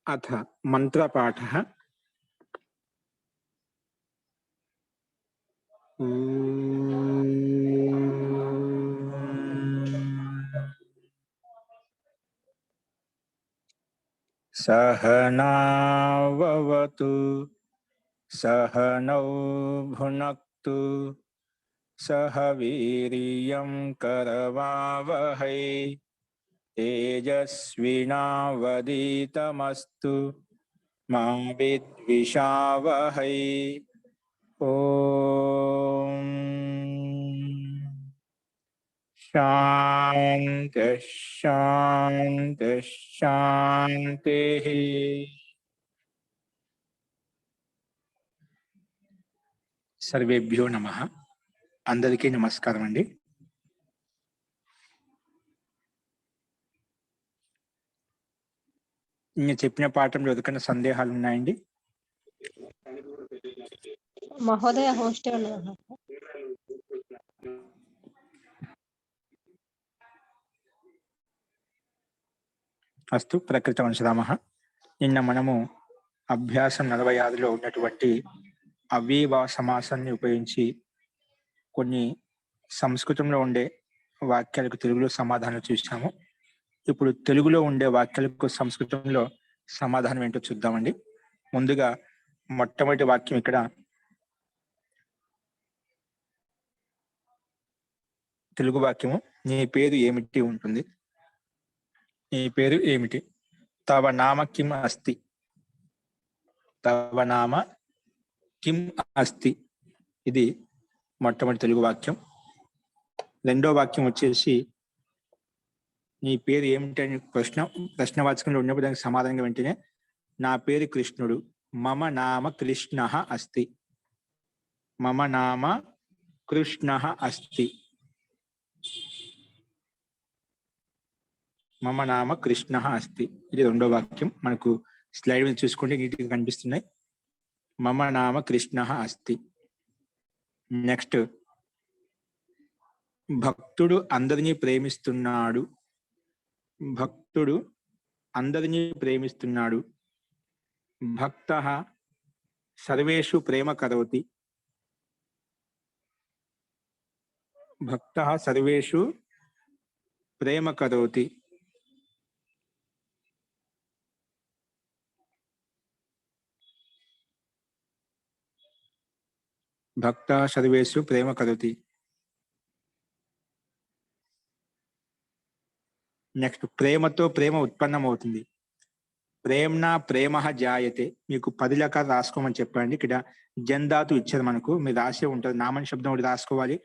अथ मंत्रपाठः। सहनाववतु सहनौ भुनक्तु सह वीर्यं करवावहै तेजस्विनावधीतमस्तु मा विद्विषावहै। ओम शांति शांति शांति। सर्वेभ्यो नमः। अंदरिकी नमस्कारम अंडी। నేను చెప్పిన పాఠంలో ఎదుకన్న సందేహాలు ఉన్నాయండి? మహోదయ హోస్ట్ అస్తు ప్రకృత వంశరామః. నిన్న మనము అభ్యాసం 46లో ఉన్నటువంటి అవ్యయభావ సమాసాన్ని ఉపయోగించి కొన్ని సంస్కృతంలో ఉండే వాక్యాలకు తెలుగులో సమాధానం చూసాము. ఇప్పుడు తెలుగులో ఉండే వాక్యాలకు సంస్కృతంలో సమాధానం ఏంటో చూద్దామండి. ముందుగా మొట్టమొదటి వాక్యం ఇక్కడ తెలుగు వాక్యము నీ పేరు ఏమిటి ఉంటుంది. నీ పేరు ఏమిటి? తవ నామ కిం అస్తి. తవ నామ కిం అస్తి, ఇది మొట్టమొదటి తెలుగు వాక్యం. రెండో వాక్యం వచ్చేసి నీ పేరు ఏమిటని ప్రశ్నవాచకంలో ఉన్నప్పుడు దానికి సమాధానంగా వెంటనే నా పేరు కృష్ణుడు. మమ నామ కృష్ణ అస్తి. మమ నామ కృష్ణ అస్తి. మమ నామ కృష్ణ అస్తి, ఇది రెండో వాక్యం. మనకు స్లైడ్ మీద చూసుకుంటే నీట్గా కనిపిస్తున్నాయి. మమ నామ కృష్ణ అస్తి. నెక్స్ట్, భక్తుడు అందరినీ ప్రేమిస్తున్నాడు. భక్తుడు అందరినీ ప్రేమిస్తున్నాడు. భక్తః సర్వేషు ప్రేమ కరోతి. భక్తః సర్వేషు ప్రేమ కరోతి. భక్తః సర్వేషు ప్రేమ కరోతి. నెక్స్ట్, ప్రేమతో ప్రేమ ఉత్పన్నమవుతుంది. ప్రేమ్నా ప్రేమ జాయతే. మీకు 10 రకాలు రాసుకోమని చెప్పండి. ఇక్కడ జంధాతు ఇచ్చారు మనకు, మీరు రాసే ఉంటుంది. నామని శబ్దం ఒకటి రాసుకోవాలి,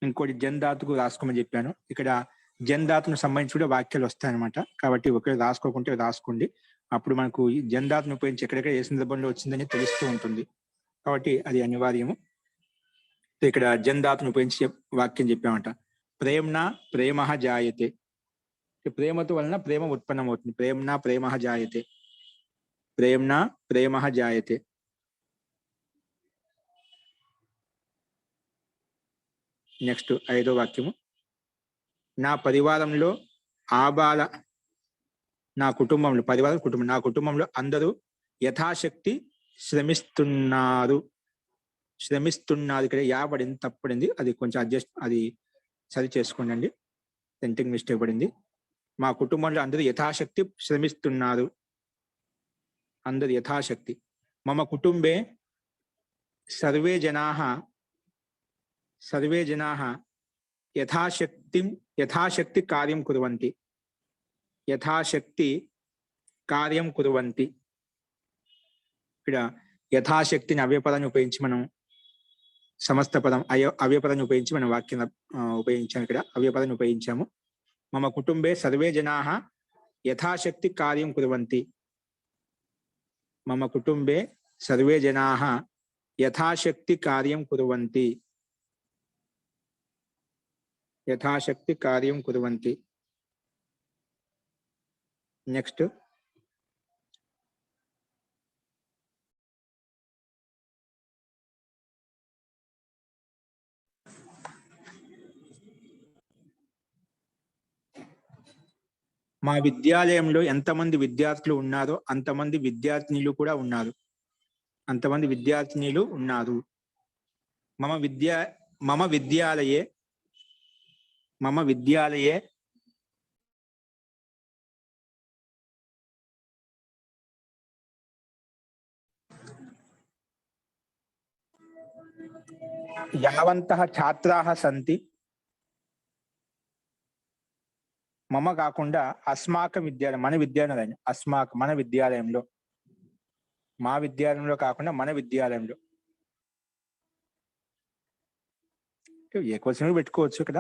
ఇంకోటి జంధాతుకు రాసుకోమని చెప్పాను. ఇక్కడ జంధాతును సంబంధించి కూడా వాక్యాలు వస్తాయన్నమాట. కాబట్టి ఒకవేళ రాసుకోకుంటే రాసుకోండి. అప్పుడు మనకు ఈ జంధాతును ఉపయోగించి ఎక్కడెక్కడ ఏ సందర్భంలో వచ్చిందని తెలుస్తూ ఉంటుంది. కాబట్టి అది అనివార్యము. ఇక్కడ జంధాతును ఉపయోగించి వాక్యం చెప్పామంట. ప్రేమ్నా ప్రేమ జాయతే. ప్రేమతో వలన ప్రేమ ఉత్పన్నమవుతుంది. ప్రేమ్నా ప్రేమ జాయతే. ప్రేమ్నా ప్రేమ జాయతే. నెక్స్ట్, ఐదో వాక్యము నా పరివారంలో ఆబాల. నా కుటుంబంలో, పరివారం కుటుంబం, నా కుటుంబంలో అందరూ యథాశక్తి శ్రమిస్తున్నారు. శ్రమిస్తున్నారు ఇక్కడ యా పడింది, తప్పడింది. అది కొంచెం అడ్జస్ట్, అది సరి చేసుకోండి అండి. సెంటింగ్ మిస్టేక్ పడింది. మా కుటుంబంలో అందరూ యథాశక్తి శ్రమిస్తున్నారు. అందరు యథాశక్తి. మమ కుటుంబే సర్వే జనాః యథాశక్తి కార్యం కుర్వంతి. యథాశక్తి కార్యం కుర్వంతి. ఇక్కడ యథాశక్తిని అవ్యపదాన్ని ఉపయోగించి మనం సమస్త పదం అవ్యపదాన్ని ఉపయోగించి మనం వాక్యం ఉపయోగించాము. ఇక్కడ అవ్యపదాన్ని ఉపయోగించాము. మమ కుటుంబే సర్వే జనాః యథాశక్తి కార్యం కుర్వంతి. మమ కుటుంబే సర్వే జనాః యథాశక్తి కార్యం కుర్వంతి. యథాశక్తి కార్యం కుర్వంతి. నెక్స్ట్, మా విద్యాలయంలో ఎంతమంది విద్యార్థులు ఉన్నారో అంతమంది విద్యార్థినులు కూడా ఉన్నారు. అంతమంది విద్యార్థినులు ఉన్నారు. మమ విద్యాలయే యావంతః ఛాత్రాः సంతి. మమ కాకుండా అస్మాకం విద్యాలయం, మన విద్యాలయం, మన విద్యాలయంలో, మా విద్యాలయంలో కాకుండా మన విద్యాలయంలో. ఏ క్వశ్చన్ పెట్టుకోవచ్చు ఇక్కడ.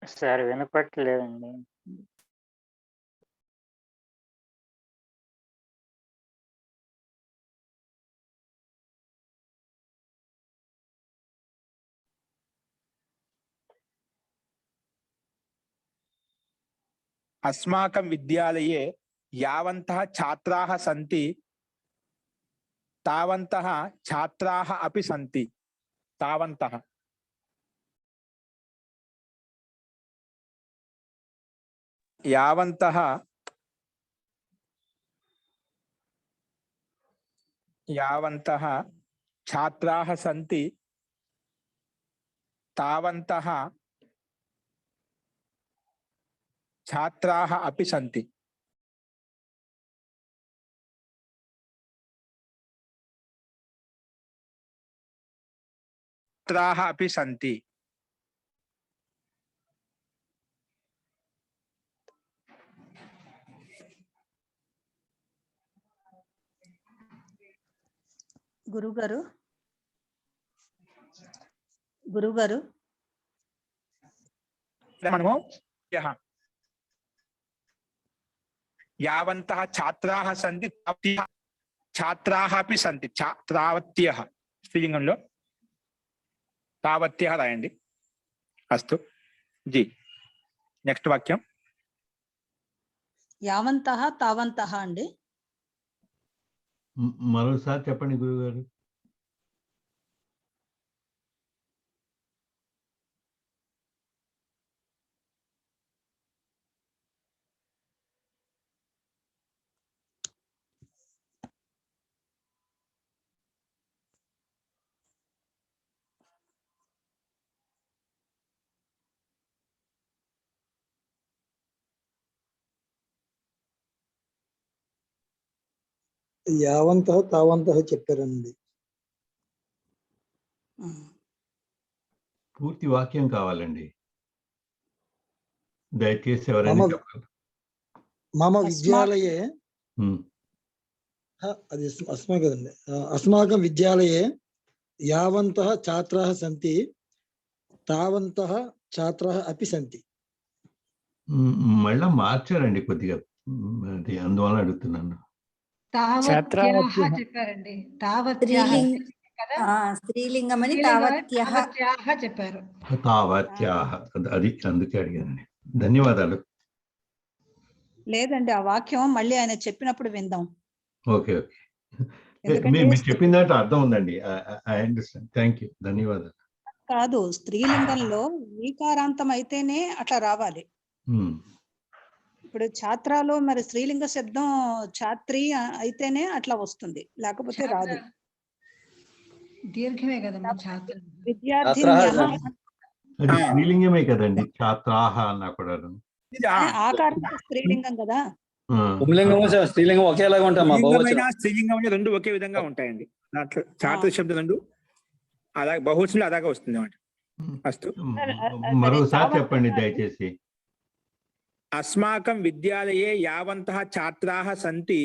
సార్ వినపట్లేదండి. अस्माकं विद्यालये यावन्तः छात्राः सन्ति तावन्तः छात्राः अपि सन्ति. तावन्तः यावन्तः छात्राः सन्ति तावन्तः छात्राः अपि सन्ति. छात्राः अपि सन्ति. గురుగారు మనము యావంతః ఛాత్రాः సంతి ఛాత్రాः अपि సంతి. తావత్యః స్త్రీలింగంలో తావత్యః రాయండి. అస్తు జీ. నెక్స్ట్ వాక్యం. యావంతః తావంతః అండి. మరోసారి చెప్పండి గురుగారు. యావంతః తావంతః చెప్పారండి. పూర్తి వాక్యం కావాలండి, దయచేసి ఎవరైనా చెప్పాలి. మమ విద్యాలయే అది అస్మా కదండి. అస్మాకం విద్యాలయే యావంతః ఛాత్రాः సంతి తావంతః ఛాత్రాः అపి సంతి. మళ్ళా మార్చారండి కొద్దిగా, అది అందువల్ల అడుగుతున్నాను. చెప్పారండి. స్త్రీలింగం అని తావత్యః చెప్పారు. తావత్యాః, అది అందుకే అడిగానండి. ధన్యవాదాలు. లేదండి, ఆ వాక్యం మళ్ళీ ఆయన చెప్పినప్పుడు విందాం. ఓకే ఓకే, మీరు చెప్పిన దాంట్లో అర్థం ఉందండి. I understand. థ్యాంక్ యూ, ధన్యవాదాలు. కాదు, స్త్రీలింగంలో ఈకారాంతం అయితేనే అట్లా రావాలి. ఇప్పుడు ఛాత్రాలో మరి స్త్రీలింగ శబ్దం ఛాత్రి అయితేనే అట్లా వస్తుంది, లేకపోతే రాదు. దీర్ఘమే కదమ్మా ఛాత్ర. విద్యార్థి అది స్త్రీలింగమే కదండి, ఛాత్రాహ అన్నా కూడా. ఆకారం స్త్రీలింగం కదా. స్త్రీలింగం ఒకేలాగా ఉంటామా? స్త్రీలింగం రెండు ఒకే విధంగా ఉంటాయండి. దాంట్లో ఛాత్ర శబ్దం రెండు అలాగే బహువచనంలో అలాగే వస్తుంది అన్నమాట. అస్తు, మరోసారి చెప్పండి దయచేసి. అస్మాకం విద్యాలయే యావంతః ఛాత్రాः సంతి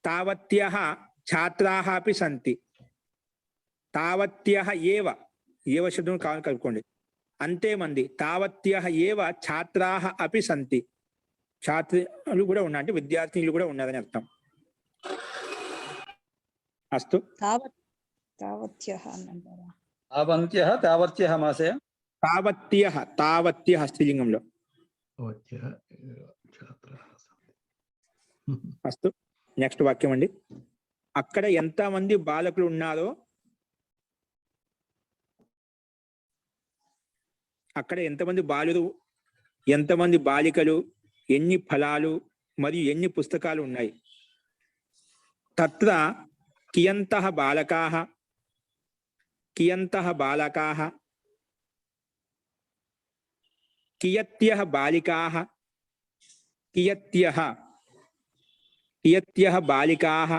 తావత్యః ఛాత్రాः अपि సంతి. తావత్యః ఏవ, ఏవ శబ్దం కావాలి కలుపుకోండి. అంతే మంది, తావత్యః ఏవ ఛాత్రాః అపి సంతి, ఛాత్రులు కూడా ఉన్నారు అంటే విద్యార్థినులు కూడా ఉన్నారని అర్థం. అస్తు. తావత్యః అని అంటారా? తావంత్యః తావత్యః మాసే. తావత్యః, తావత్యః స్త్రీలింగంలో. అస్తు. నెక్స్ట్ వాక్యం అండి. అక్కడ ఎంతమంది బాలకులు ఉన్నారో, అక్కడ ఎంతమంది బాలురు, ఎంతమంది బాలికలు, ఎన్ని ఫలాలు మరియు ఎన్ని పుస్తకాలు ఉన్నాయి. తత్ర కియంతః బాలకాః, కియంతః బాలకాః, కియత్యః బాలికాః, కియత్యః కియత్యః బాలికాః,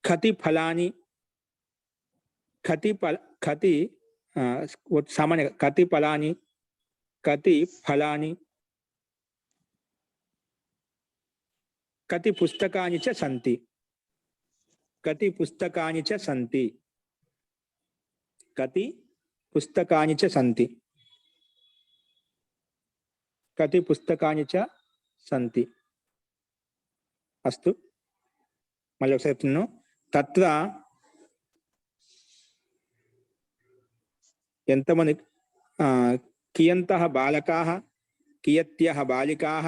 కతి ఫలాని, కతి సామాన్య కతి ఫలాని, కతి ఫలాని, కతి పుస్తకాని చ సంతి, కతి పుస్తకాని చ సంతి, కతి పుస్తకాని చ సంతి, కతి పుస్తకాని చ సంతి. అస్తు. మళ్ళీ ఒకసారి చెప్తున్నాను. తత్ర ఎంతమంది, కియంతః బాలకాః, కియత్యః బాలికాః,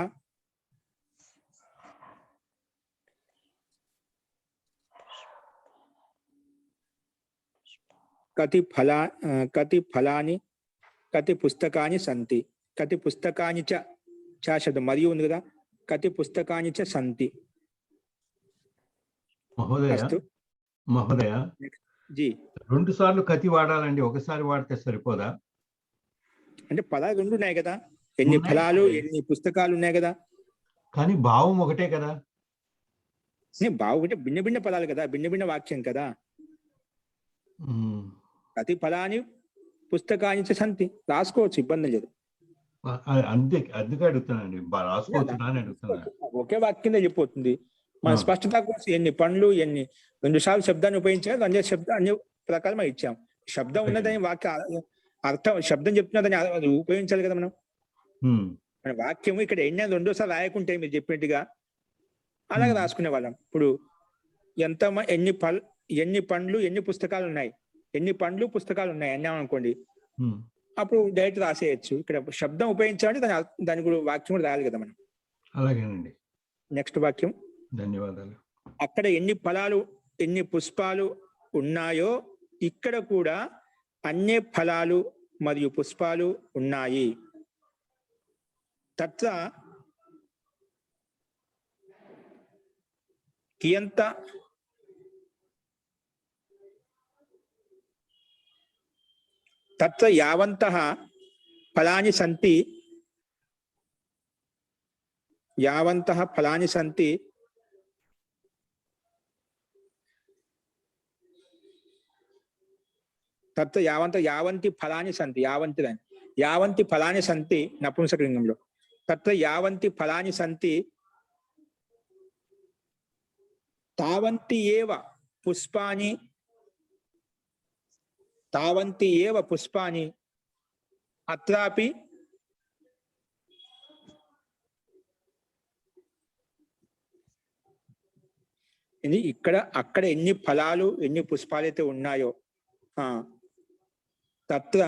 కతి ఫలాని, కతి పుస్తకాని సంతి, కతి పుస్తకాని చ, చ శబ్దం మరియు ఉంది కదా, కతి పుస్తకాని చ సంతి. మహోదయ జీ, 2 సార్లు కతి వాడాలండి, ఒకసారి వాడితే సరిపోదా? అంటే పదాలు 2 ఉన్నాయి కదా, ఎన్ని ఫలాలు ఎన్ని పుస్తకాలు ఉన్నాయి కదా, కానీ భావం ఒకటే కదా. బాగుంటే భిన్న భిన్న పదాలు కదా, భిన్న భిన్న వాక్యం కదా. కతి ఫలాని పుస్తకాని చ సంతి రాసుకోవచ్చు, ఇబ్బంది లేదు. అందుకే అడుగుతున్నానండి, రాసుకోవచ్చు అని అడుగుతున్నాను. ఒకే వాక్యం చెప్పిపోతుంది. మన స్పష్టత కోసం ఎన్ని పండ్లు, ఎన్ని 2 సార్లు శబ్దాన్ని ఉపయోగించాం, అన్ని ప్రకారం ఇచ్చాం. శబ్దం ఉన్నదని వాక్య అర్థం, శబ్దం చెప్తున్నదని అది ఉపయోగించాలి కదా మనం. మన వాక్యం ఇక్కడ ఎన్ని 2 సార్లు రాయకుంటే మీరు చెప్పినట్టుగా అలాగే రాసుకునే వాళ్ళం. ఇప్పుడు ఎన్ని పండ్లు ఎన్ని పుస్తకాలు ఉన్నాయి, ఎన్ని పండ్లు పుస్తకాలు ఉన్నాయి అన్నామనుకోండి, అప్పుడు డైరెక్ట్ రాసేయచ్చు. ఇక్కడ శబ్దం ఉపయోగించాలంటే దాని కూడా వాక్యం కూడా రాయాలి కదా మనం. అలాగేనండి. నెక్స్ట్ వాక్యం. ధన్యవాదాలు. అక్కడ ఎన్ని ఫలాలు ఎన్ని పుష్పాలు ఉన్నాయో ఇక్కడ కూడా అన్ని ఫలాలు మరియు పుష్పాలు ఉన్నాయి. తత్ర కియంత తత్ర యావంతః ఫలాని సంతి, యావంతః ఫలాని సంతి, తత్ర యావంతి ఫలాని సంతి, యావంతి ఫలాని సంతి నపుంసకలింగంలో. తత్ర యావంతి ఫలాని సంతి తావంతి ఏవ పుష్పాని, తావంతి ఏవ పుష్పాని అత్రాపి ఇక్కడ అక్కడ ఎన్ని ఫలాలు ఎన్ని పుష్పాలు అయితే ఉన్నాయో, తత్ర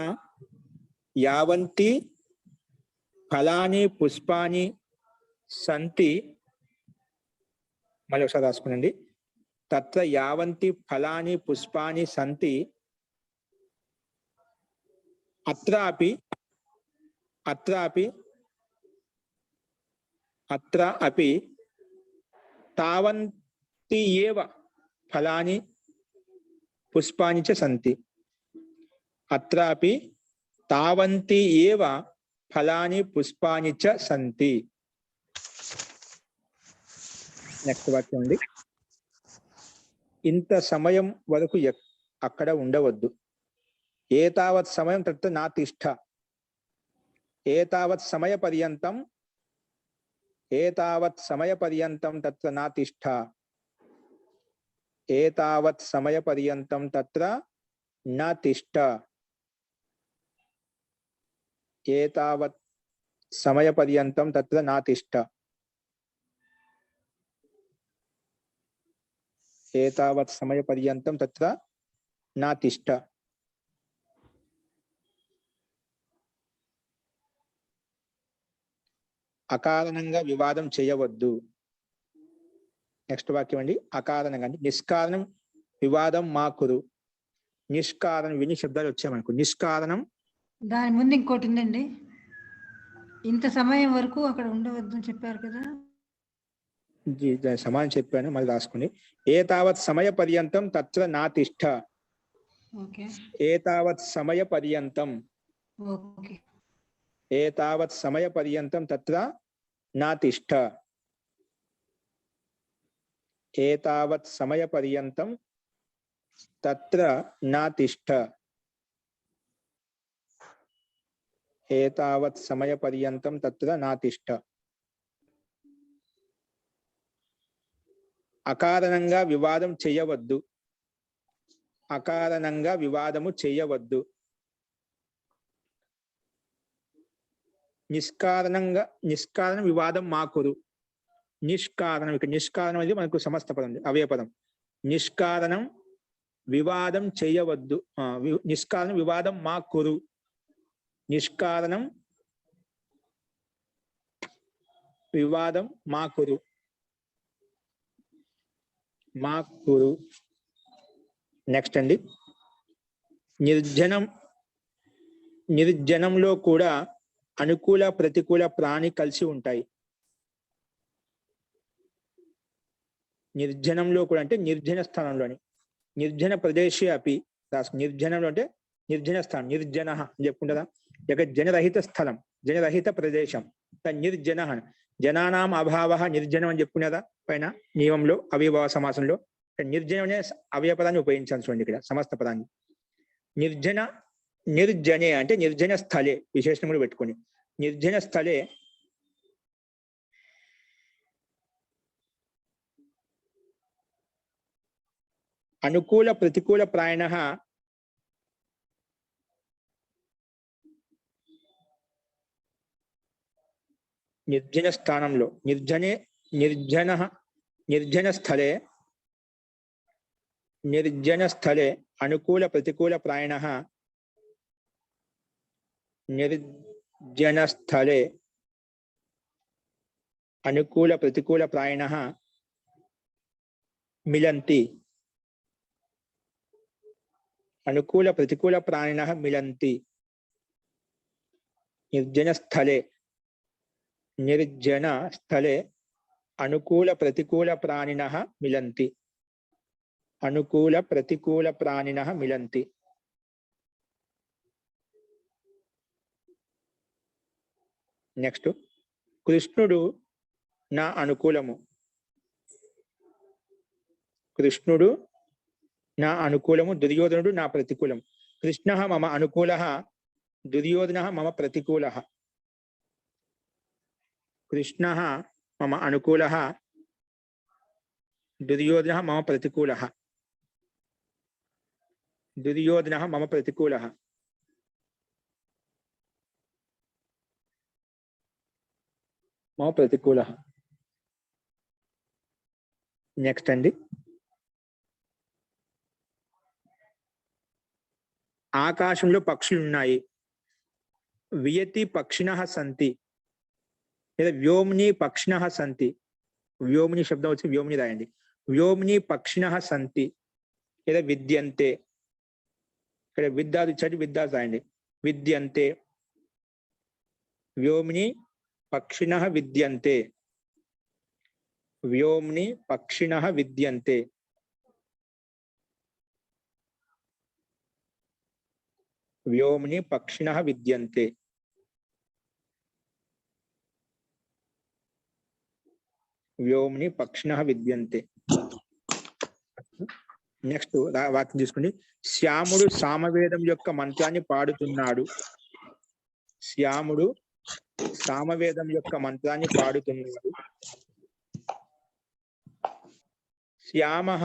యావంతి ఫలాని పుష్పాని సంతి, మళ్ళీ ఒకసారి రాసుకునండి. తత్ర యావంతి ఫలాని పుష్పాని సంతి అత్రాపి తావంతి ఏవ ఫలాని పుష్పాని చ సంతి, అత్రాపి తావంతి ఏవ ఫలాని పుష్పాని చ సంతి. నెక్స్ట్ వాక్యం అండి. ఇంత సమయం వరకు అక్కడ ఉండవద్దు. ఏతావత్ సమయం తత్ర నాతిష్ఠ, ఏతావత్ సమయ పర్యంతం ఏతావత్ సమయ పర్యంతం తత్ర నా తిష్ఠ. ఏతావత్ సమయ పర్యంతం తత్ర నా తిష్ఠ. ఏతావత్ సమయ పర్యంతం తత్ర నా తిష్ఠ. ఏతావత్ సమయ పర్యంతం తత్ర నా తిష్ఠ. అకారణంగా వివాదం చేయవద్దు. నెక్స్ట్ వాక్యం అండి. అకారణంగా అంటే నిష్కారణం వివాదం మా కురు. నిష్కారణం విని శబ్దాలు వచ్చాయి మనకు. నిష్కారణం దాని ముందు ఇంకోటి ఉందండి. ఇంత సమయం వరకు అక్కడ ఉండవద్దు అని చెప్పారు కదా. సమానం చెప్పాను, మళ్ళీ రాసుకుని. ఏతావత్ సమయ పర్యంతం తత్ర నా తిష్ఠ. ఓకే ఏతావత్ సమయ పర్యంతం. ఓకే ఏతావత్ సమయ పర్యంతం తత్ర నా తిష్ఠ. ఏతావత్ సమయ పర్యంతం తత్ర నా తిష్ఠ. ఏతావత్ సమయ పర్యంతం తత్ర నా తిష్ఠ. అకారణంగా వివాదం చేయవద్దు. అకారణంగా వివాదము చేయవద్దు. నిష్కారణ వివాదం మాకురు. నిష్కారణం, ఇక్కడ నిష్కారణం అనేది మనకు సమస్త పదం, అవయ పదం. నిష్కారణం వివాదం చేయవద్దు. నిష్కారణం వివాదం మాకురు. నిష్కారణం వివాదం మాకురు. మాకురు. నెక్స్ట్ అండి. నిర్జనంలో కూడా అనుకూల ప్రతికూల ప్రాణి కలిసి ఉంటాయి. నిర్జనంలో కూడా అంటే నిర్జన స్థానంలోని. నిర్జన ప్రదేశే అపి. నిర్జనంలో అంటే నిర్జన స్థానం. నిర్జన అని చెప్పుకుంటారా. ఇక జనరహిత స్థలం, జనరహిత ప్రదేశం. నిర్జన. జనానాం అభావ నిర్జనం అని చెప్పుకునేదా పైన నియమంలో అవిభావ సమాసంలో. నిర్జనం అనే అవయ పదాన్ని ఉపయోగించాల్సి ఉంది ఇక్కడ, సమస్త పదాన్ని. నిర్జనే అంటే నిర్జన స్థలే, విశేషణం కూడా పెట్టుకొని. నిర్జన స్థలే అనుకూల ప్రతికూల ప్రాయణ నిర్జన స్థానంలో. నిర్జన స్థలే అనుకూల ప్రతికూల ప్రాయణ. నిర్జన స్థలే అనుకూల ప్రతికూల ప్రాయణ మిలంతి. అనుకూల ప్రతికూల ప్రాణినః మిలంతి. నిర్జన స్థలే అనుకూల ప్రతికూల ప్రాణినః మిలంతి. అనుకూల ప్రతికూల ప్రాణినః మిలంతి. నెక్స్ట్. కృష్ణుడు నా అనుకూలము. కృష్ణుడు నా అనుకూలము, దుర్యోధనుడు నా ప్రతికూలం. కృష్ణ మమ అనుకూల, దుర్యోధన మమ ప్రతికూల. కృష్ణ మమ అనుకూల, దుర్యోధన మమ ప్రతికూల. దుర్యోధన మమ ప్రతికూల. మమ ప్రతికూల. నెక్స్ట్ అండి. ఆకాశంలో పక్షులు ఉన్నాయి. వియతి పక్షిణః సంతి లేదా వ్యోమ్ని పక్షిణః సంతి. వ్యోమ్ని శబ్దం వచ్చి వ్యోమ్ని రాయండి. వ్యోమ్ని పక్షిణః సంతి లేదా విద్యంతే. ఇక్కడ విద్యార్థి ఇచ్చాడు, విద్యార్థి రాయండి. విద్యంతే. వ్యోమ్ని పక్షిణః విద్యంతే. వ్యోమ్ని పక్షిణః విద్యంతే. వ్యోమ్ని పక్షిణః విద్యంతే. వ్యోమ్ని పక్షిణః విద్యంతే. నెక్స్ట్ వాక్యం తీసుకోండి. శ్యాముడు సామవేదం యొక్క మంత్రాన్ని పాడుతున్నాడు. శ్యాముడు సామవేదం యొక్క మంత్రాన్ని పాడుతున్నాడు. శ్యామః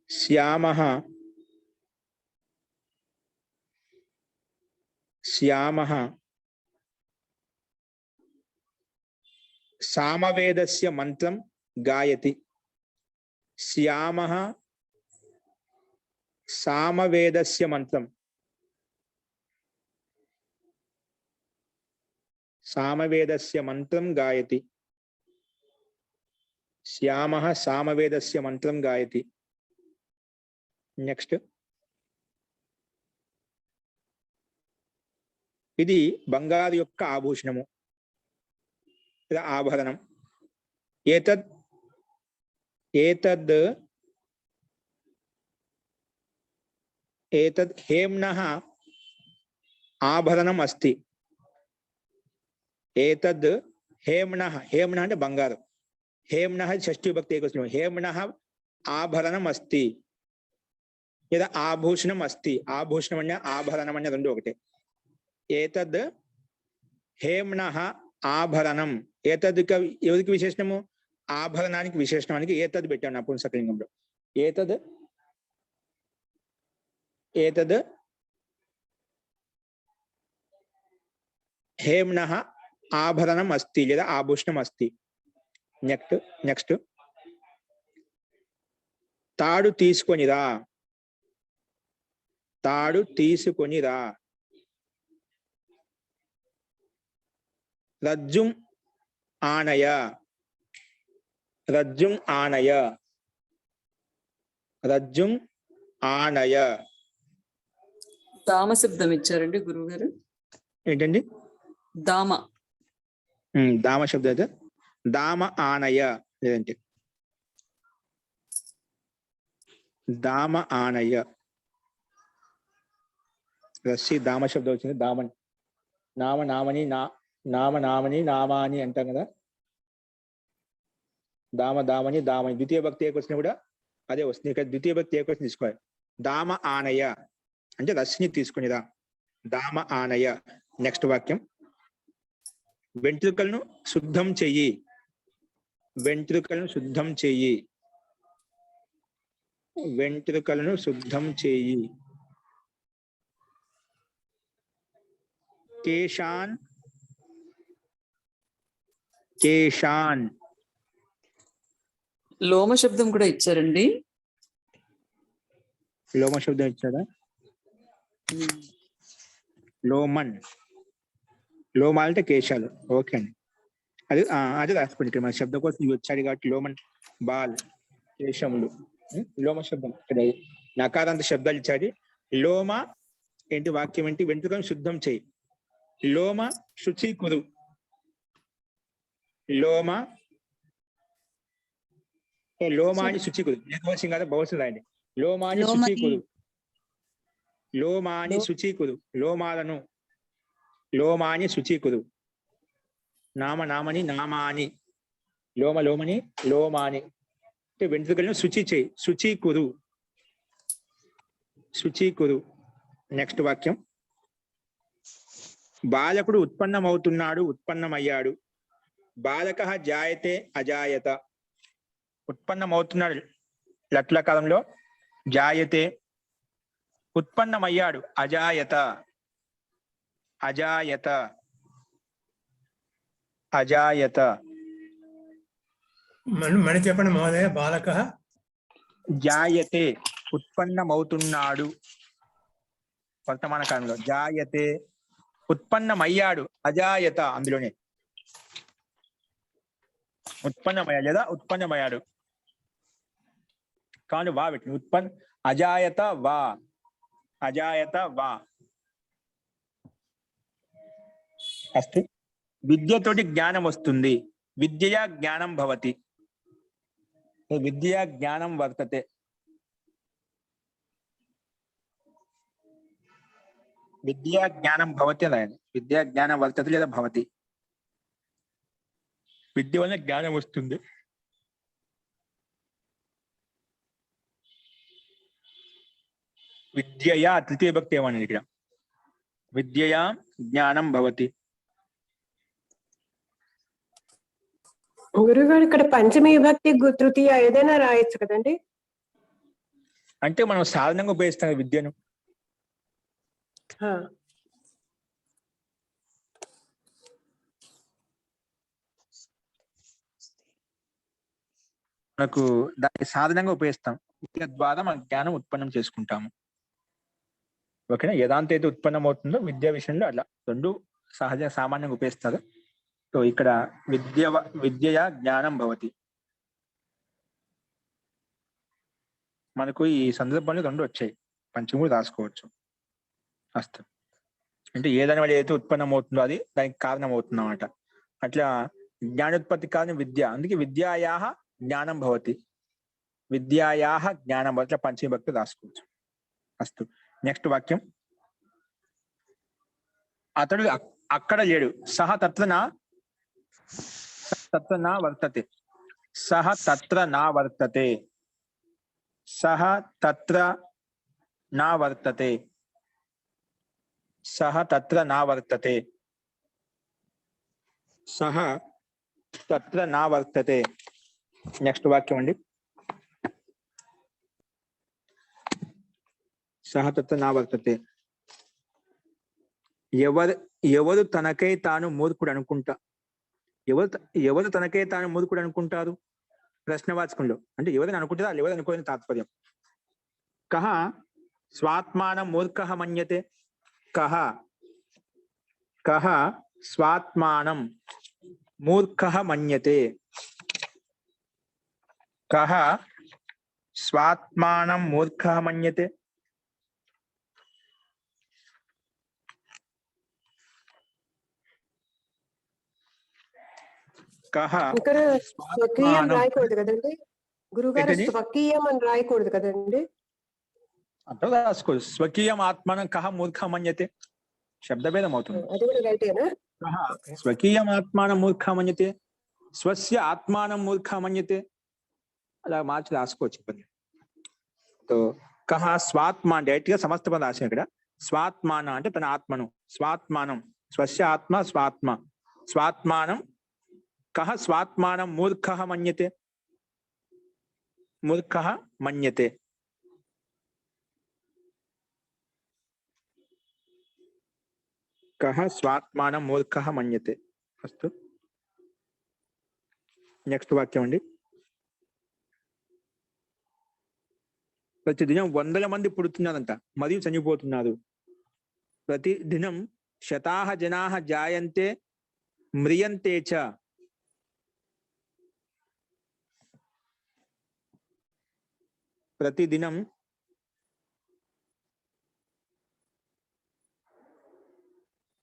శ్యామః శ్యామః సామవేదస్య మంత్రం గాయతి. శ్యామః సామవేదస్య మంత్రం సామవేదస్య మంత్రం గాయతి. శ్యామః సామవేదస్య మంత్రం గాయతి. నెక్స్ట్, ఇది బంగారు యొక్క ఆభూషణము లేదా ఆభరణం. ఏతద్ ఏతద్ ఏతద్ హేమ్నః ఆభరణం అస్తి. ఏతద్ హేమ్నః, హేమ్నః అంటే బంగారు. హేమ్నః షష్ఠీ విభక్తి ఏకవచనం. హేమ్నః ఆభరణం అస్తి లేదా ఆభూషణం అస్తి. ఆభూషణం అనే ఆభరణం అనే రెండు ఒకటే. ఏతద్ హేమ్నః ఆభరణం. ఏతద్ ఎవరికి విశేషణము? ఆభరణానికి విశేషణానికి ఏతద్ పెట్టాను నపుంసకలింగంలో. ఏతద్ ఏతద్ హేమ్నః ఆభరణం అస్తి లేదా ఆభూషణం అస్తి. నెక్స్ట్ తాడు తీసుకొనిరా. తాడు తీసుకొనిరా. రజ్జుం ఆనయ. రజ్జుం ఆనయ. రజ్జుం ఆనయ. దామ శబ్దం ఇచ్చారండి గురువు గారు. ఏంటండి? దామ. దామ శబ్దం అయితే దామ ఆనయ లేదంటే దామ ఆనయ. రస్సి దామ శబ్దం వచ్చింది. దామని నామ నామని నామ నామని నామాని అంటాం కదా. దామ దామని దామని ద్వితీయ భక్తి ఏకొచ్చినా కూడా అదే వస్తుంది. ఇక్కడ ద్వితీయ భక్తి ఏకొచ్చి తీసుకోవాలి. దామ ఆనయ అంటే రస్సిని తీసుకునిరా. దామ ఆనయ. నెక్స్ట్ వాక్యం, వెంట్రుకలను శుద్ధం చెయ్యి. వెంట్రుకలను శుద్ధం చెయ్యి. వెంట్రుకలను శుద్ధం చెయ్యి. కేశాన్ కేశాన్. లోమ శబ్దం కూడా ఇచ్చారండి. లోమ శబ్దం ఇచ్చారా? లోమన్. లోమ అంటే కేశాలు. ఓకే అండి. అది రాసుకోండి. ఇక్కడ మన శబ్దకోశం ఇవి వచ్చాడు కాబట్టి లోమన్ బాల్ కేశములు. లోమ శబ్దం ఇక్కడ నకారాంత శబ్దాలు ఇచ్చాడు. లోమ ఏంటి? వాక్యం ఏంటి? వెంట్రుకను శుద్ధం చేయి. లోమ శుచీకురు. లోమ లోమాని శుచీకురు. ఏకవచనం కాదు, బహువచనం రాయండి. లోమాని శుచీకురు. లోమాని శుచీకురు. లోమాలను లోమాని శుచీకురు. నామ నామని నామాని. లోమ లోమని లోమాని అంటే వెంట్రుకలను శుచి చేయి. శుచీకురు. శుచీకురు. నెక్స్ట్ వాక్యం, బాలకుడు ఉత్పన్నమవుతున్నాడు, ఉత్పన్నమయ్యాడు. బాలక జాయతే అజాయత. ఉత్పన్నమవుతున్నాడు లట్లకాలంలో జాయతే. ఉత్పన్నమయ్యాడు అజాయత. అజాయత. అజాయత. మణి చెప్పండి మహోదయ. బాలక జాయతే ఉత్పన్నమవుతున్నాడు. వర్తమాన కాలంలో జాయతే ఉత్పన్నమయ్యాడు. అజాయత అందులోనే ఉత్పన్నమయ్యాడు లేదా ఉత్పన్నమయ్యాడు. కానీ వా పెట్టి అజాయత వా. అజాయత వా. అస్తు. విద్యతోటి జ్ఞానం వస్తుంది. విద్యయా జ్ఞానం భవతి. విద్యయా జ్ఞానం వర్తతే. విద్యా జ్ఞానం భవతి అని. విద్యా జ్ఞానం వర్తతే లేదా భవతి. విద్య వల్ల జ్ఞానం వస్తుంది. విద్యయా తృతీయ భక్తి ఏమన్నది ఇక్కడ. విద్యయా జ్ఞానం భవతి. గురుగారు ఇక్కడ పంచమీ విభక్తి తృతీయ ఏదైనా రాయొచ్చు కదండి? అంటే మనం సాధారణంగా ఉపయోగిస్తాం విద్యను. ఆ, మనకు దాన్ని సాధనంగా ఉపయోగిస్తాం. విద్య ద్వారా మన జ్ఞానం ఉత్పన్నం చేసుకుంటాము. ఓకేనా? ఏదాంత అయితే ఉత్పన్నం అవుతుందో విద్యా విషయంలో అట్లా రెండు సహజ సామాన్యంగా ఉపయోగిస్తారు. సో ఇక్కడ విద్యయా జ్ఞానం భవతి. మనకు ఈ సందర్భంలో రెండు వచ్చాయి, పంచమి కూడా రాసుకోవచ్చు. అస్తు అంటే ఏదాని వల్ల ఏదైతే ఉత్పన్నం అవుతుందో అది దానికి కారణం అవుతుంది అన్నమాట. అట్లా జ్ఞానోత్పత్తి కారణం విద్య, అందుకే విద్యాయాహ జ్ఞానం భవతి. విద్యాయాహ జ్ఞానం భవతి, అట్లా పంచమి భక్తి రాసుకోవచ్చు. అస్తు నెక్స్ట్ వాక్యం. అతడు అక్కడ లేడు. సహ తత్ర నా వర్తతే. సహ తత్ర నా వర్తతే. సహ తత్ర నా వర్తతే. సహ తత్ర నా వర్తతే. సహ తత్ర నా వర్తతే. నెక్స్ట్ వాక్యం అండి. సహ తత్ర నా వర్తతే. ఎవరు తనకై తాను మూర్ఖుడు అనుకుంటా. ఎవరు తనకై తాను మూర్ఖుడు అనుకుంటారు? ప్రశ్నవాచకంలో అంటే ఎవరిని అనుకుంటారా, ఎవరు అనుకోని తాత్పర్యం. కహ స్వాత్మానం మూర్ఖః మన్యతే. కహ స్వాత్మానం మూర్ఖః మన్యతే. కహ స్వాత్మానం మూర్ఖః మన్యతే. కహ ఇక్కడ స్వకీయం రాయకూడదు కదండి గురుగారు? స్వకీయం అని రాయకూడదు కదండి? అంటే రాసుకోవచ్చు. స్వకీయం ఆత్మానం కహ మూర్ఖ మన్యతే, శబ్దభేదం అవుతుంది. అది కూడా రైటేనా? స్వకీయం ఆత్మానం మూర్ఖ మన్యతే, స్వస్య ఆత్మానం మూర్ఖ మన్యతే, అలా మార్చి రాసుకోవచ్చు. తో కహ స్వాత్మ డైరెక్ట్ గా సమస్త పదం రాసిన ఇక్కడ. స్వాత్మాన అంటే తన ఆత్మను. స్వాత్మానం స్వస్య ఆత్మ స్వాత్మ. స్వాత్మానం కహ స్వాత్మానం మూర్ఖః మన్యతే. మూర్ఖః మన్యతే. కహ స్వాత్మానం మూర్ఖః మన్యతే. అస్తు నెక్స్ట్ వాక్యం అండి. ప్రతిదినం 100 మంది పుడుతున్నారంట మరియు చనిపోతున్నారు. ప్రతిదినం శతాః జనాః జాయంతే మ్రియంతే చ. ప్రతిదినం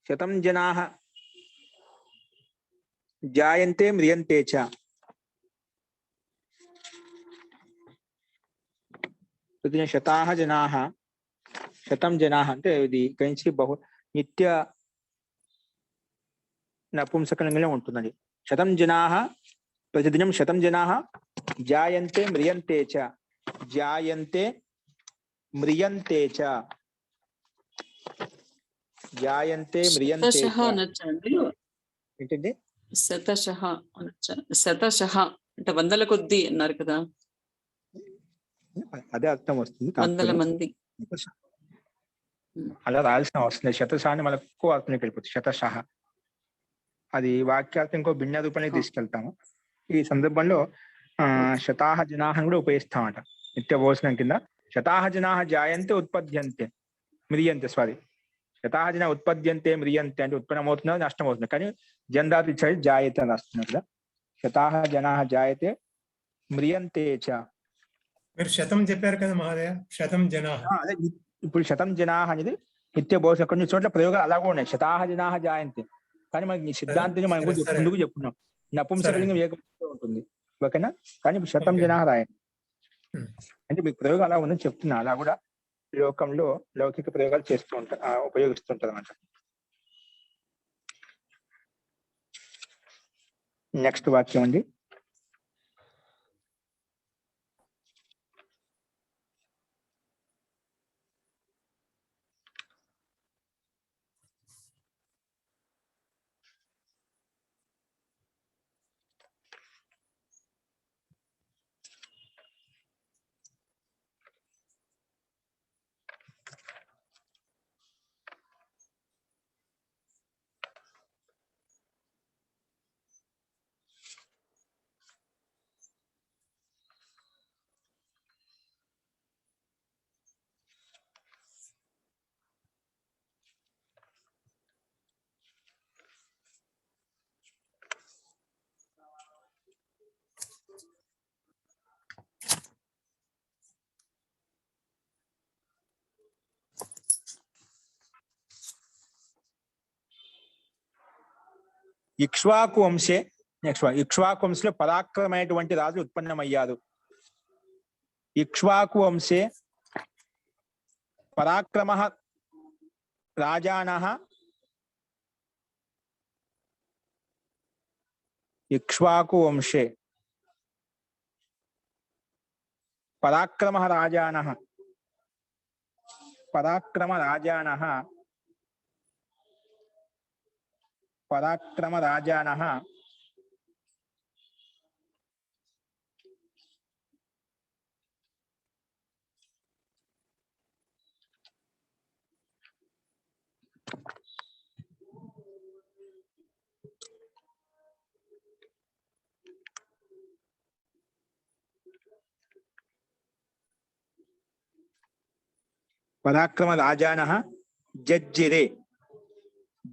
శతం జనాః జాయంతే మ్రియంతే చ. ప్రతిదినం శతాః జనాః, శతం జనాః అంటే ఇది కంచి బహు నిత్య నపుంసకలింగంలో ఉంటుందండి. శతం జనాః ప్రతిదినం శతం జనాః జాయంతే మ్రియంతే చ. జాయంతే మ్రియంతే చ. జాయంతే మ్రియంతే శతశః చ. అనొచ్చండి? ఏంటండి? శతశః అనొచ్చా? శతశః అంటే వందల కొద్దీ అన్నారు కదా, అదే అర్థం వస్తుంది. వందల మంది. అలా రాయాల్సిన అవసరం లేదు. శతశాన్ని మనకు ఎక్కువ అర్థం వెళ్ళిపోతుంది. శతశః అది వాక్యార్థం ఇంకో భిన్న రూపాన్ని తీసుకెళ్తాము. ఈ సందర్భంలో శతాః జనాః కూడా ఉపయోగిస్తామట నిత్య భోజనం కింద. శతాః జనాః జాయంతే ఉత్పద్యంతే మ్రియంతే. సారీ, శతాః జనాః ఉత్పద్యంతే మ్రియంతే అంటే ఉత్పన్నం అవుతున్నది, నష్టం అవుతుంది. కానీ జందాతు ఇచ్చాడు జాయతే అని రాస్తున్నారు కదా. శతాః జనాః జాయతే మ్రియంతే చ. మీరు శతం చెప్పారు కదా మహాదయ, శతం జనాః. అదే ఇప్పుడు శతం జనాః అనేది నిత్య భోజనం. కొన్ని చోట్ల ప్రయోగాలు అలాగే ఉన్నాయి. శతాః జనాః జాయంతే, కానీ మనకి సిద్ధాంతిని మనం ముందుకు చెప్పుకున్నాం. నపుంసకలింగం ఏకవచనంలో ఉంటుంది. ఓకేనా? కానీ ఇప్పుడు శతం జనాః రాయండి అంటే మీకు ప్రయోగం అలా ఉందని చెప్తున్నా. అలా కూడా లోకంలో లౌకిక ప్రయోగాలు చేస్తూ ఉంటారు, ఉపయోగిస్తుంటారు అన్నమాట. నెక్స్ట్ వాక్యం అండి. ఇక్ష్వాకు వంశే ఇక్ష్వాకు వంశంలో పరాక్రమైనటువంటి రాజు ఉత్పన్నమయ్యారు. ఇక్ష్వాకు వంశే పరాక్రమ రాజానః ఇక్ష్వాకు వంశే పరాక్రమ రాజానః జజ్జిరే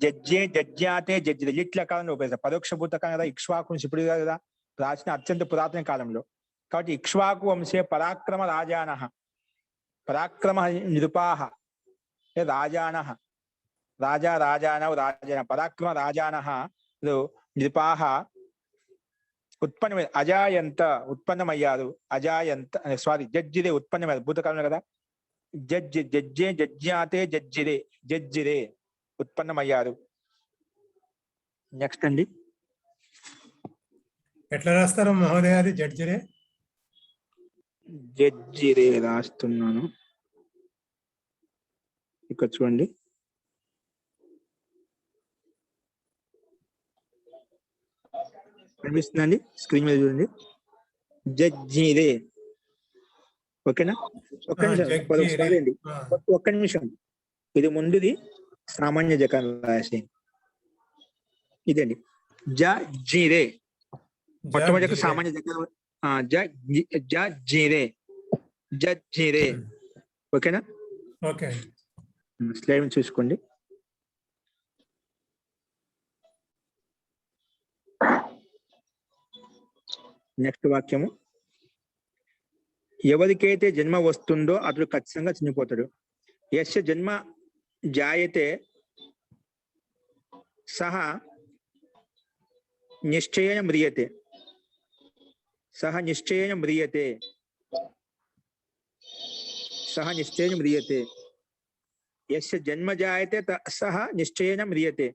జజ్జాతే జజ్జిరే ఇట్ల కాలంలో ఉపయోగిస్తారు. పరోక్ష భూతకాలం కదా, ఇక్ష్వాకు వంశం ఇప్పుడు కదా రాసిన అత్యంత పురాతన కాలంలో. కాబట్టి ఇక్ష్వాకు వంశే పరాక్రమ రాజానః పరాక్రమ నృపాః రాజానః పరాక్రమ రాజానః నృపాః ఉత్పన్నమయ్యారు. జజ్జిరే ఉత్పన్నమయ్యారు భూతకాలంలో కదా. జజ్జాతే జజ్జిరే ఉత్పన్నమయ్యారు. నెక్స్ట్ అండి, ఎట్లా రాస్తారు మహోదయ అది జడ్జిరే? జజ్జిరే రాస్తున్నాను, ఇక్కడ చూడండి. కనిపిస్తుందండి స్క్రీన్ మీద చూడండి. జజ్జిరే. ఓకేనా? ఒక్క నిమిషం. ఇది ముందుది సామాన్య జకారం రాసి ఇదండి. జజ్జిరే మొట్టమొదటి సామాన్య జకారం. జజ్జిరే. ఓకేనా? ఓకే. స్లైడ్ చూసుకోండి. నెక్స్ట్ వాక్యము, ఎవరికైతే జన్మ వస్తుందో అతడు ఖచ్చితంగా చనిపోతాడు. యస్య జన్మ జాయతే సహ నిశ్చయేన మ్రియతే. యస్య జన్మ జాయతే సహ నిశ్చయేన మ్రియతే.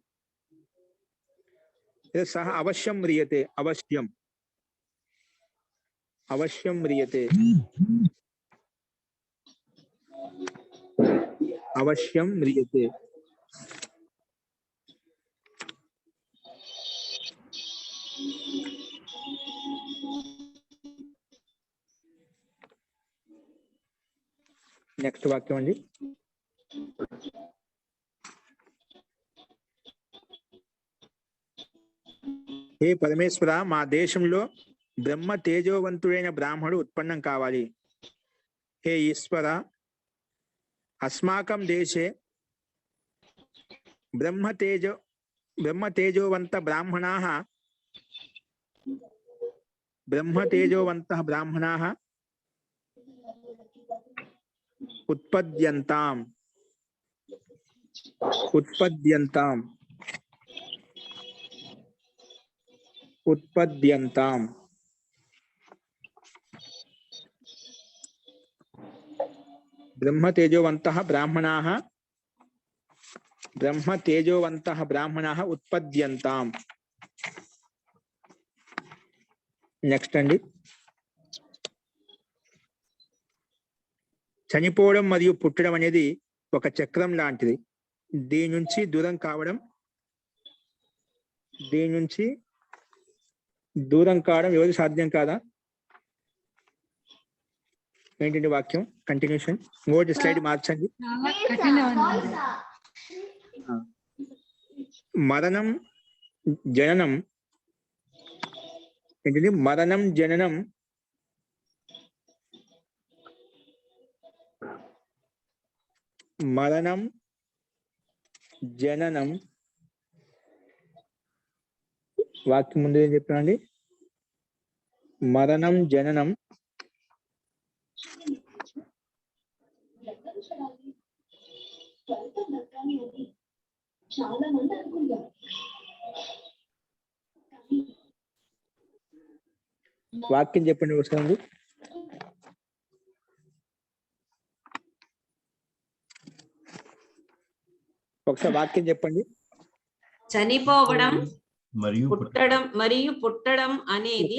సహ అవశ్యం మ్రియతే. అవశ్యం మ్రియతే. నెక్స్ట్ వాక్యం అండి, హే పరమేశ్వర, మా దేశంలో బ్రహ్మ తేజోవంతుడైన బ్రాహ్మణుడు ఉత్పన్నం కావాలి. హే ఈశ్వర, అస్మాకం దేశే బ్రహ్మ తేజోవంత బ్రాహ్మణాః ఉత్పద్యంతాం. బ్రహ్మ తేజోవంతః బ్రాహ్మణాః ఉత్పద్యంతాం. నెక్స్ట్ అండి, చనిపోవడం మరియు పుట్టడం అనేది ఒక చక్రం లాంటిది. దీని నుంచి దూరం కావడం ఎవరు సాధ్యం కాదా? ఏంటంటే వాక్యం కంటిన్యూషన్. ఇంకోటి స్లైడ్ మార్చండి. చాలా కఠినమైనది. మరణం జననం ఏంటండి? మరణం జననం వాక్యం ముందు ఏం చెప్తానండి? మరణం జననం వాక్యం చెప్పండి ఒకసారి. ఒకసారి వాక్యం చెప్పండి. చనిపోవడం మరియు పుట్టడం అనేది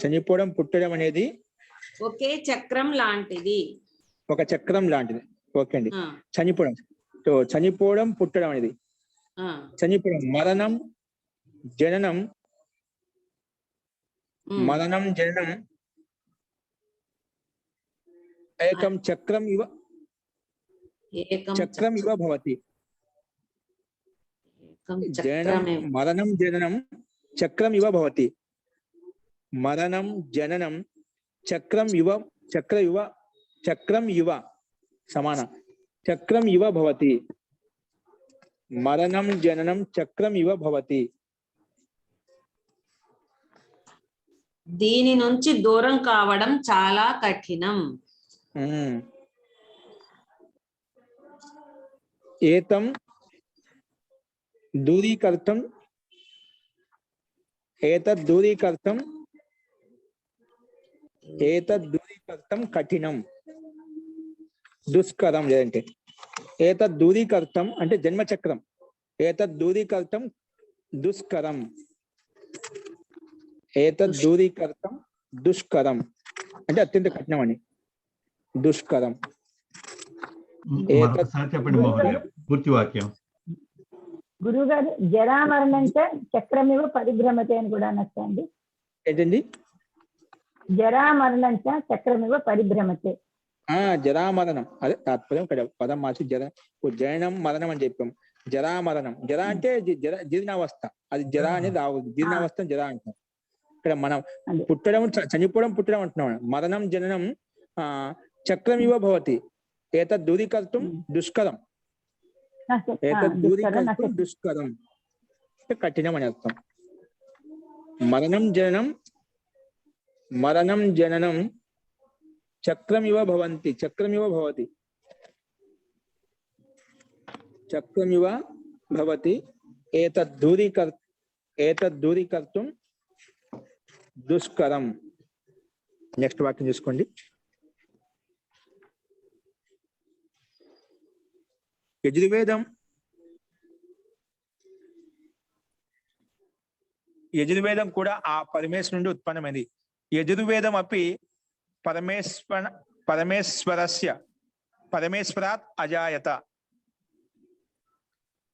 చనిపోవడం పుట్టడం అనేది ఒకే చక్రం లాంటిది. ఒక చక్రం లాంటిది. ఓకే అండి. ఆ, చనిపోవడం, సో చనిపోవడం పుట్టడం అనేది ఆ, చనిపోవడం, మరణం జననం, ఉమ్. మరణం జననం ఏకం చక్రం ఇవ ఏకం చక్రం ఇవ భవతి. ఏకం జననం చక్రమే. మరణం జననం చక్రం ఇవ భవతి. మరణం జననం చక్రం ఇవ సమాన చక్రం ఇవ భవతి. మరణం జననం చక్రం ఇవ భవతి. దీని నుంచి దూరం కావడం చాలా కఠినం. ఏతం దూరీకర్తం కఠినం దుష్కరం. లేదంటే ఏతద్దూరీకర్తం అంటే జన్మచక్రం. ఏతద్దూరీకర్తం దుష్కరం. ఏతద్దూరీకర్తం దుష్కరం అంటే అత్యంత కఠినం అని. దుష్కరం. మరొకసారి చెప్పండి మహోదయ పూర్తి వాక్యం. గురువు గారు జరామరణంచ చక్రమివ పరిభ్రమతే అని కూడా అనొచ్చండి. ఏంటండి? జరామరణంచ చక్రమివ పరిభ్రమతే. జరామరణం అదే తాత్పర్యం. ఇక్కడ పదం మార్చి జననం మరణం అని చెప్పాం. జరామరణం, జర అంటే జీర్ణావస్థ. అది జర అనేది రావద్దు. జీర్ణావస్థ జర అంటాం. ఇక్కడ మనం పుట్టడం, చనిపోవడం, పుట్టడం అంటున్నాం. మరణం జననం చక్రం ఇవ భవతి. ఏతద్దూరీకర్తం దుష్కరం. ఏతద్దూరీకర్తం దుష్కరం అంటే కఠినం అని అర్థం. మరణం జననం చక్రం ఇవ భవంతి. చక్రం ఇవ భవతి. ఏతద్దూరీకర్తం దుష్కరం. నెక్స్ట్ వాక్యం చూసుకోండి. యజుర్వేదం కూడా ఆ పరమేశ్వరు నుండి ఉత్పన్నమైంది. యజుర్వేదం అపి పరమేశ్వరాత్ అజాయత.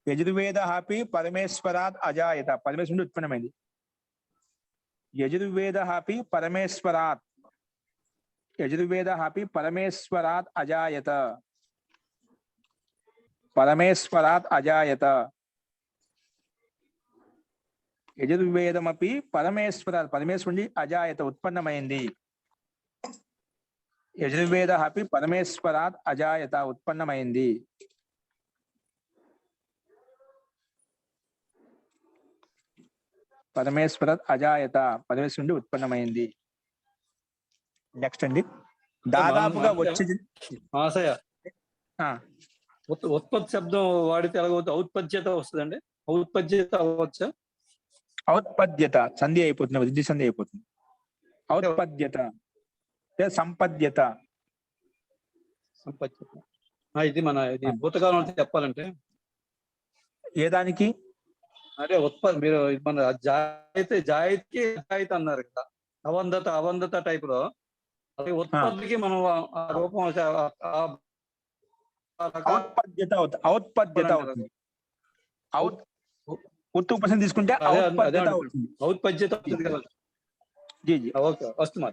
యజుర్వేద అపి పరమేశ్వరాత్ అజాయత. పరమేశ్వరు నుండి ఉత్పన్నమైంది. యజుర్వేద అపి పరమేశ్వరాత్ అజాయత. పరమేశ్వరాత్ అజాయత. యజుర్వేదమపి పరమేశ్వరుడి అజాయత ఉత్పన్నమైంది. యజుర్వేద అపి పరమేశ్వరాత్ అజాయత ఉత్పన్నమైంది. పరమేశ్వరాత్ అజాయత పరమేశ్వరుడి ఉత్పన్నమైంది. నెక్స్ట్ అండి. దాదాపుగా వచ్చే ఉత్పత్తి శబ్దం వాడితే ఎలాగవుతుంది? ఔత్పత్యత వస్తుందండి. ఔత్పత్యత అవ్వచ్చా? ఔత్పద్యత సంధి అయిపోతుంది, వృద్ధి సంధి అయిపోతుంది. ఔత్పద్యత సంపద్యత. ఇది మన భూతకాలం చెప్పాలంటే ఏ దానికి అంటే మీరు మన జాయితీ అన్నారు కదా, అవందత టైప్ లో. అది ఉత్పత్తికి మనం ఆ రూపం ఔత్పద్యత అవుతుంది. ఉత్తు ఉపసం తీసుకుంటే ఔత్పద్యత వస్తుంది.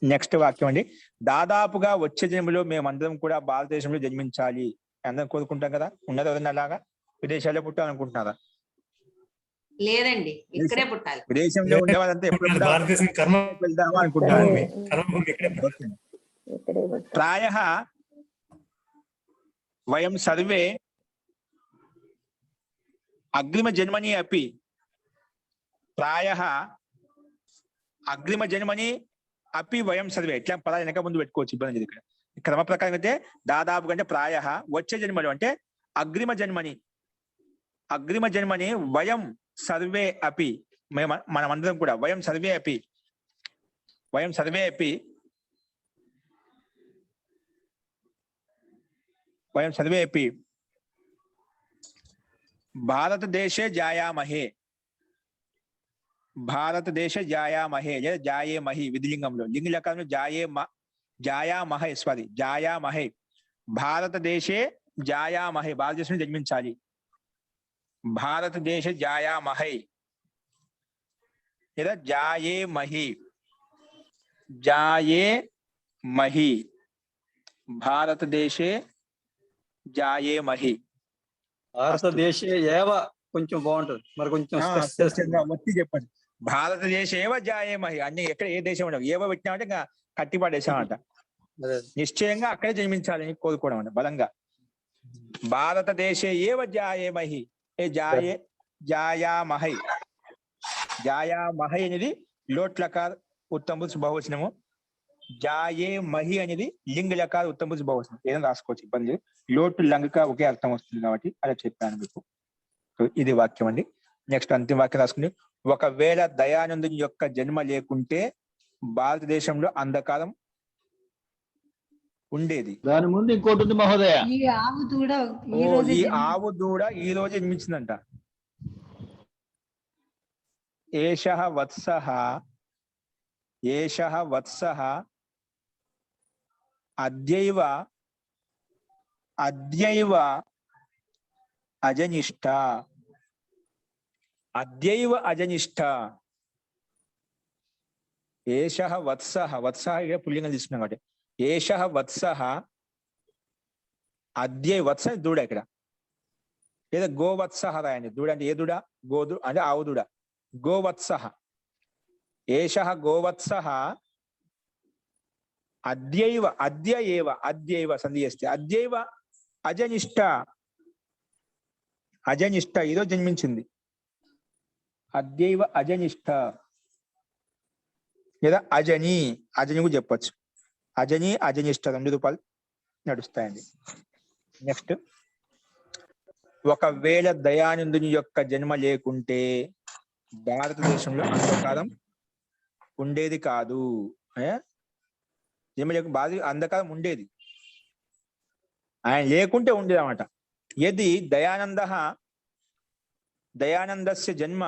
నెక్స్ట్ వాక్యం అండి. దాదాపుగా వచ్చే జన్మలో మేమందరం కూడా భారతదేశంలో జన్మించాలి అందరం కోరుకుంటాం కదా. ఉన్నది ఎవరన్నా అలాగా? విదేశాల్లో పుట్టాలనుకుంటున్నారా? లేదండి, ఇక్కడే పుట్టాలి. విదేశంలో ఉండేవారంతా ఎప్పుడు వెళ్దామా అనుకుంటారు. ప్రాయః వయం సర్వే అగ్రిమ జన్మని అపి వయం సర్వే. ఇట్లా పదాలు వెనక ముందు పెట్టుకోవచ్చు, ఇబ్బంది లేదు. ఇక్కడ క్రమ ప్రకారం అయితే దాదాపుగా అంటే ప్రాయః వచ్చే జన్మలు అంటే అగ్రిమ జన్మని వయం సర్వే అపి, మనమందరం కూడా వయం సర్వే అపి భారతదేశే జాయామహే లేదా జాయేమహి విధిలింగంలో, లింగలకంలో జాయామహే భారతదేశే జాయామహే, భారతదేశంలో జన్మించాలి. భారతదేశ జాయామహై లేదా జాయేమహి భారతదేశే జాయేమహి. భారతదేశే ఏవ కొంచెం బాగుంటది, మరి కొంచెం వచ్చి చెప్పండి. భారతదేశ ఏవ జాయేమహి, అన్ని ఎక్కడ ఏ దేశం ఉండవు, ఏవో పెట్టినామంటే ఇంకా కట్టిపడేసామంట. నిశ్చయంగా అక్కడే జన్మించాలని కోరుకోవడం అంట బలంగా. భారతదేశే ఏవ జాయేమహి, జాయామహై అనేది లోట్లకార్ ఉత్తమ బహువచనము, జాయేమహి అనేది లింగలకార్ ఉత్తమ బహువచనం. ఏదైనా రాసుకోవచ్చు, ఇబ్బంది. లోటు లంగక ఒకే అర్థం వస్తుంది కాబట్టి అలా చెప్పాను మీకు. ఇది వాక్యం అండి. నెక్స్ట్ అంతిమ వాక్యం రాసుకుని, ఒకవేళ దయానందుని యొక్క జన్మ లేకుంటే భారతదేశంలో అంధకారం ఉండేది. దాని ముందు ఇంకోటి ఉంది మహోదయ. ఈ ఆవు దూడ ఈ రోజు జన్మించిందంట. ఏషః వత్సః అద్యైవ అజనిష్ట. ఏషః వత్సః ఇక్కడ పుల్లింగం తీసుకున్నాం కాబట్టి ఏషః వత్సః వత్స దూడ ఇక్కడ, లేదా గోవత్సః రాయండి. దూడ అంటే ఏ దూడ? గోదు అంటే ఆవు దూడ. గోవత్సః, ఏషః గోవత్సః అద్యైవ సంధి చేస్తే అద్యైవ అజనిష్ట ఈరోజు జన్మించింది. అద్యైవ అజనిష్ట లేదా అజని కూడా చెప్పచ్చు. అజనిష్ట 2 రూపాయలు నడుస్తాయండి. నెక్స్ట్, ఒకవేళ దయానందుని యొక్క జన్మ లేకుంటే భారతదేశంలో అంధకారం ఉండేది కాదు. జన్మ లేకుండా అంధకారం ఉండేది, ఆయన లేకుంటే ఉండేది అన్నమాట. యది దయానందస్య జన్మ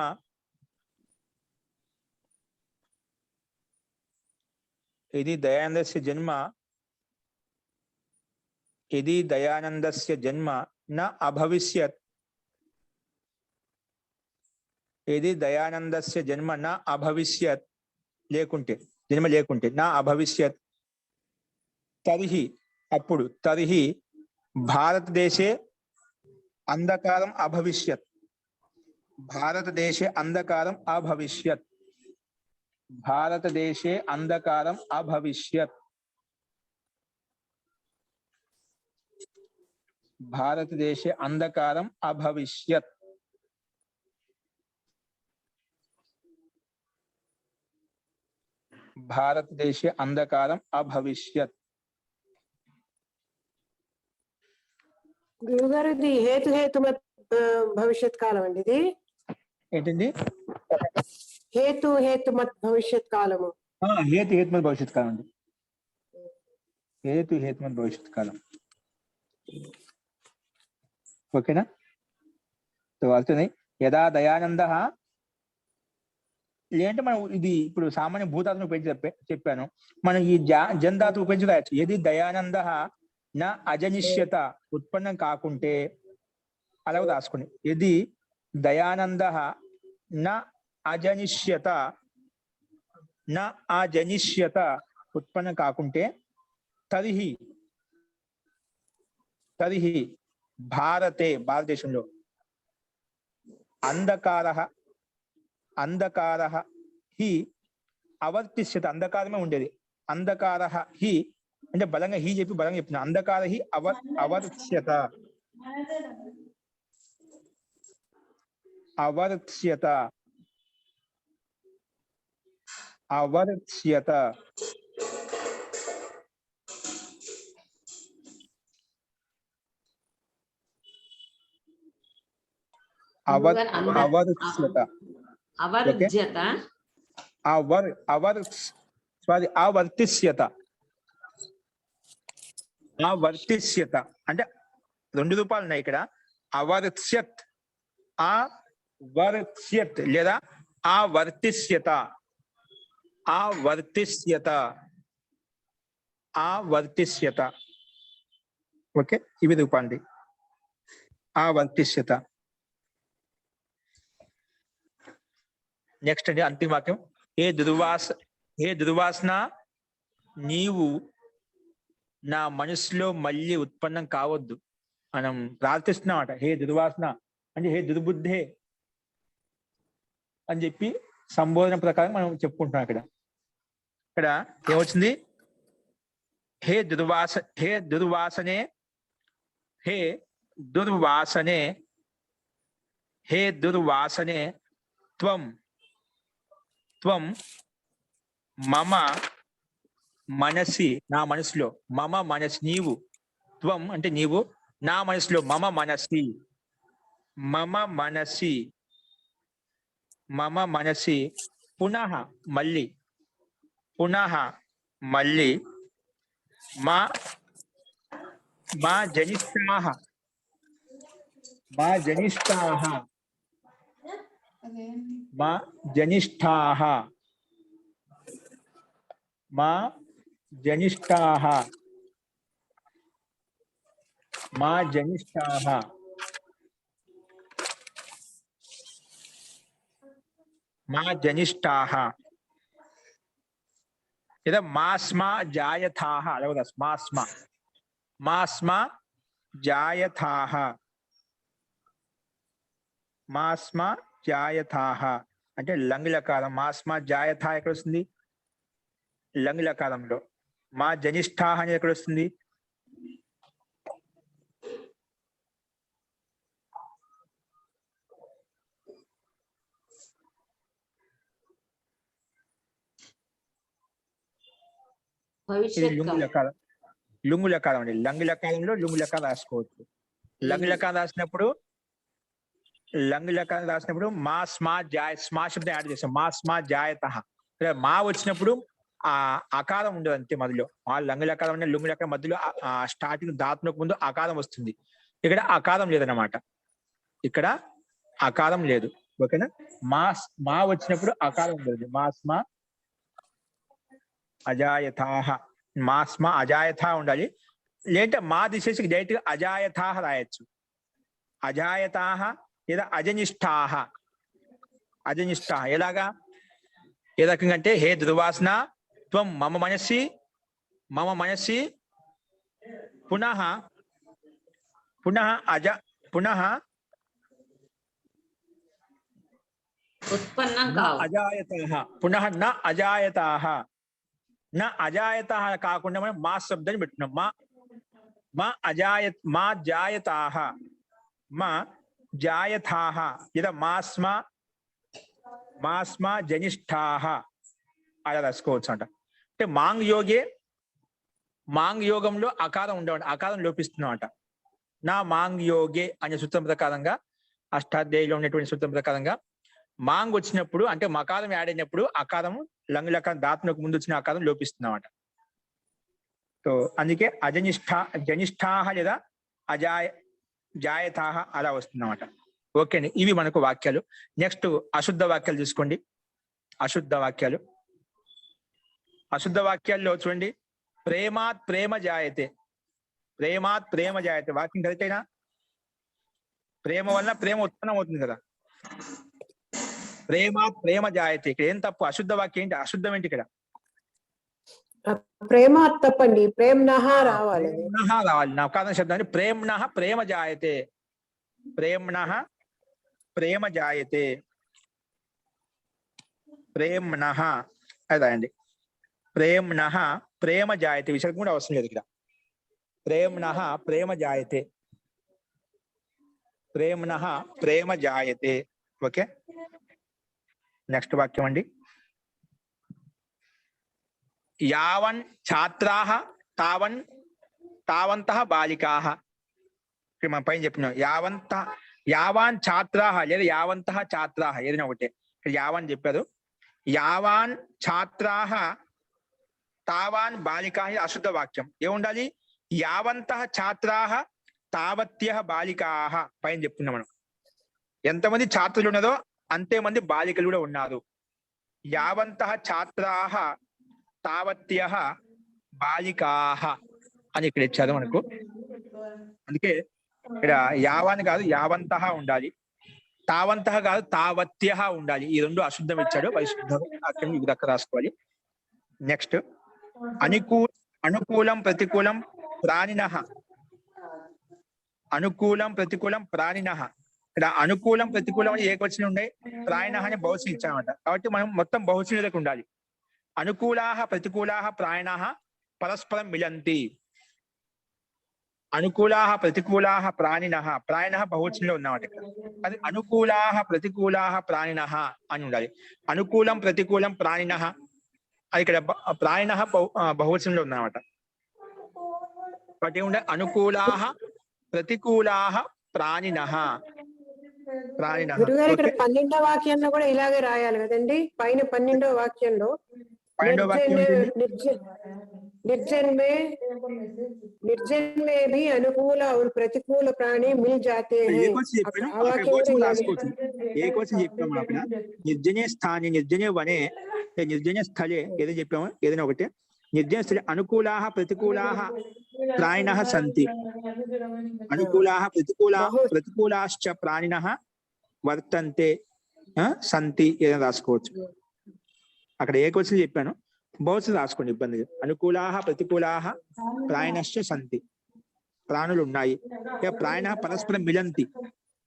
న అభవిష్యత్, జన్మ లేకుంటే నా అభవిష్యత్ తరిహి భారతదేశే అంధకారం అభవిష్యత్. భారతదేశే అంధకారం అభవిష్యత్. గురుగారు ఇది హేతుమత్ భవిష్యత్ కాలం అండి. ఇది ఏంటండి? హేతుమత్ భవిష్యత్ కాలము. హేతుమత్ భవిష్యత్ కాలం అండి. హేతుమత్ భవిష్యత్ కాలం. ఓకేనా? అవుతుంది. యదా దయానంద లేదంటే మనం ఇది ఇప్పుడు సామాన్య భూతాత్మను ఉపయోగించి చెప్పాను. మనం ఈ జంధాతు ఉపయోగించి రాయొచ్చు. ఏది దయానంద నా అజనిష్యత ఉత్పన్నం కాకుంటే అలా రాసుకోండి. ఇది దయానంద నా అజనిష్యత ఉత్పన్నం కాకుంటే తరిహి భారతదేశంలో అంధకార హి అవర్తిష్యత, అంధకారమే ఉండేది. అంధకార హి అంటే బలంగా హి చెప్పి బలంగా చెప్పిన అంధకార హి అవర్త్స్యత అవర్త్స్యత. అవర్జ్యత. అవర్తిష్యత. అవర్తిష్యత అంటే 2 రూపాయలు ఉన్నాయి ఇక్కడ. అవర్త్స్యత్, అవర్త్స్యత్ లేదా అవర్తిష్యత. అవర్తిష్యత, అవర్తిష్యత. ఓకే, ఇవి రూపాలండి. అవర్తిష్యత. నెక్స్ట్ అండి అంతిమ వాక్యం. ఏ దుర్వాసన నీవు నా మనసులో మళ్ళీ ఉత్పన్నం కావద్దు. మనం ప్రార్థిస్తున్నామట. హే దుర్వాసన అంటే హే దుర్బుద్ధే అని చెప్పి సంబోధన ప్రకారం మనం చెప్పుకుంటున్నాం. ఇక్కడ ఏమొచ్చింది? హే దుర్వాసనే, హే దుర్వాసనే, హే దుర్వాసనే త్వం మమ మనసి, నా మనసులో, మమ మనసి నీవు, త్వం అంటే నీవు, నా మనసులో, మమ మనసి, మమ మనసి, మమ మనసి పునః మళ్ళీ, పునః మళ్ళీ మా జనిష్టాః, మా జనిష్టాః, మా జనిష్టాః, మా జనిష్టాః, మా జనిష్టాః, మా జనిష్టాః లేదా మాస్మా జాయథాః. అలాగే మాస్మా జాయథాః, మాస్మా జాయథాః అంటే లంగ్లకారం. మాస్మా జాయథా ఎక్కడ వస్తుంది? లంగ్లకారంలో. మా జనిష్టాః అనేది ఎక్కడ వస్తుంది? లుంగులకారం అండి. లంగ్లకారంలో లుంగులకారం రాసుకోవచ్చు. లంగ్లకారం రాసినప్పుడు మా స్మా శబ్దం యాడ్ చేస్తాం. మా స్మా జాయతః. మా వచ్చినప్పుడు ఆ అకారం ఉండదు అంతే మధ్యలో. ఆ లంగులకారం అంటే లుంగులకారం మధ్యలో స్టార్టింగ్ దాత్మకు ముందు అకారం వస్తుంది. ఇక్కడ అకారం లేదన్నమాట. ఇక్కడ అకారం లేదు. ఓకేనా? మా వచ్చినప్పుడు అకారం ఉండదు. మాస్మా అజాయథాః, మాస్మా అజాయథా ఉండాలి. లేదంటే మా దిశేసి డైరెక్ట్ గా అజాయథాః రాయొచ్చు. అజాయథాః లేదా అజనిష్టాః. అజనిష్టాః ఎలాగా? ఏ రకంగా అంటే హే దుర్వాసన త్వం మమ మనసి పునః ఉత్పన్నం కావు. అజాయతాః పునః న అజాయతాః. న అజాయతాః కాకుండా మనం మా శబ్దాన్ని పెట్టుకున్నాం. మా జాయతాః, మా జాయథాః లేదా మాస్మా జనిష్టాః అలా రాసుకోవచ్చు అంట. అంటే మాంగ్ యోగంలో అకారం ఉండవండి. అకారం లోపిస్తున్నాం అంట. నా మాంగ్ యోగే అనే సూత్రం ప్రకారంగా, అష్టాధ్యాయిలో ఉన్నటువంటి సూత్రం ప్రకారంగా మాంగ్ వచ్చినప్పుడు అంటే మకారం యాడ్ అయినప్పుడు అకారం లంగులకారం దాత్మకు ముందు వచ్చిన అకారం లోపిస్తున్నామట. సో అందుకే జనిష్టాః లేదా జాయతాః అలా వస్తుందన్నమాట. ఓకే అండి, ఇవి మనకు వాక్యాలు. నెక్స్ట్ అశుద్ధ వాక్యాలు తీసుకోండి. అశుద్ధ వాక్యాల్లో చూడండి. ప్రేమాత్ ప్రేమ జాయతే. వాక్యం కరెక్టేనా? ప్రేమ వల్ల ప్రేమ ఉత్పన్నం అవుతుంది కదా. ప్రేమాత్ ప్రేమ జాయతే. ఇక్కడ ఏం తప్పు? అశుద్ధ వాక్యం ఏంటి? అశుద్ధం ఏంటి ఇక్కడ? ప్రేమ తప్పండి. ప్రేమ్నః రావాలి. నా కాదన శబ్దాన్ని ప్రేమ్నః ప్రేమ జాయతే. ప్రేమ్నః ప్రేమ జాయతే. ప్రేమ్నః అదే అండి. ప్రేమ్నః ప్రేమ జాయతే. విషయం కూడా అవసరం లేదు ఇక్కడ. ప్రేమ్నః ప్రేమ జాయతే. ప్రేమ్నః ప్రేమ జాయతే. ఓకే, నెక్స్ట్ వాక్యం అండి. యావన్ ఛాత్రాః తావంతః బాలికాః. ఇక్కడ మనం పైన చెప్పినాం. యావాన్ ఛాత్రాహ లేదా యావంతః ఛాత్రాహ ఏదైనా ఒకటే. ఇక్కడ యావాన్ చెప్పారు. యావాన్ ఛాత్రాహ తావాన్ బాలికా అశుద్ధ వాక్యం ఏముండాలి? యావంతః ఛాత్రాహ తావత్యః బాలికాహ పైన చెప్పుకున్నాం మనం. ఎంతమంది ఛాత్రులు ఉన్నారో అంతే మంది బాలికలు కూడా ఉన్నారు. యావంతః ఛాత్రాహ తావత్యః బాలికాహ అని ఇక్కడ ఇచ్చారు మనకు. అందుకే ఇక్కడ యావాన్ కాదు యావంతః ఉండాలి, తావంతః కాదు తావత్యః ఉండాలి. ఈ రెండు అశుద్ధం ఇచ్చాడు, పరిశుద్ధం అక్కడ ఇది దక్క రాసుకోవాలి. నెక్స్ట్ అనుకూలం ప్రతికూలం ప్రాణినః. అనుకూలం ప్రతికూలం ప్రాణినః. ఇక్కడ అనుకూలం ప్రతికూలం అని ఏకవచనం ఉన్నాయి, ప్రాణినః అని బహువచనం ఇచ్చామన్నమాట. కాబట్టి మనం మొత్తం బహువచనాలకు ఉండాలి. అనుకూలాః ప్రతికూలాః ప్రాణినః పరస్పరం మిలంతి. అనుకూలాః ప్రతికూలాః ప్రాణినః, ప్రాణినః బహువచనంలో ఉన్నమాట. అది అనుకూలాః ప్రతికూలాః ప్రాణినః అని ఉండాలి. అనుకూలం ప్రతికూలం ప్రాణినః అది ఇక్కడ ప్రాణినః బహువచనంలో ఉన్నమాట. కాబట్టి ఏముండాలి? అనుకూలాః ప్రతికూలాః ప్రాణినః. ప్రాణినః. గురుగారు ఇక్కడ 12వ వాక్యంలో కూడా ఇలాగే రాయాలి కదండి. పైన 12వ వాక్యంలో निर्जन में भी अनुकूल और प्रतिकूल प्राणी मिल जाते हैं. నిర్జనే స్థానే నిర్జనే వనే నిర్జన స్థలే ఏదో చెప్పాము, ఏదైనా ఒకటి. నిర్జన స్థలే అనుకూలాః ప్రతికూలాః ప్రాణినః సంతి. అనుకూలాః ప్రతికూలాశ్చ ప్రాణినః వర్తంతే సంతి ఏదైనా రాసుకోవచ్చు. అక్కడ ఏకవచనం చెప్పాను, బహువచనం రాసుకోండి, ఇబ్బంది. అనుకూలాః ప్రతికూలాః ప్రాణినశ్చ సంతి. ప్రాణులు ఉన్నాయి. ప్రాణినః పరస్పరం మిలంతి,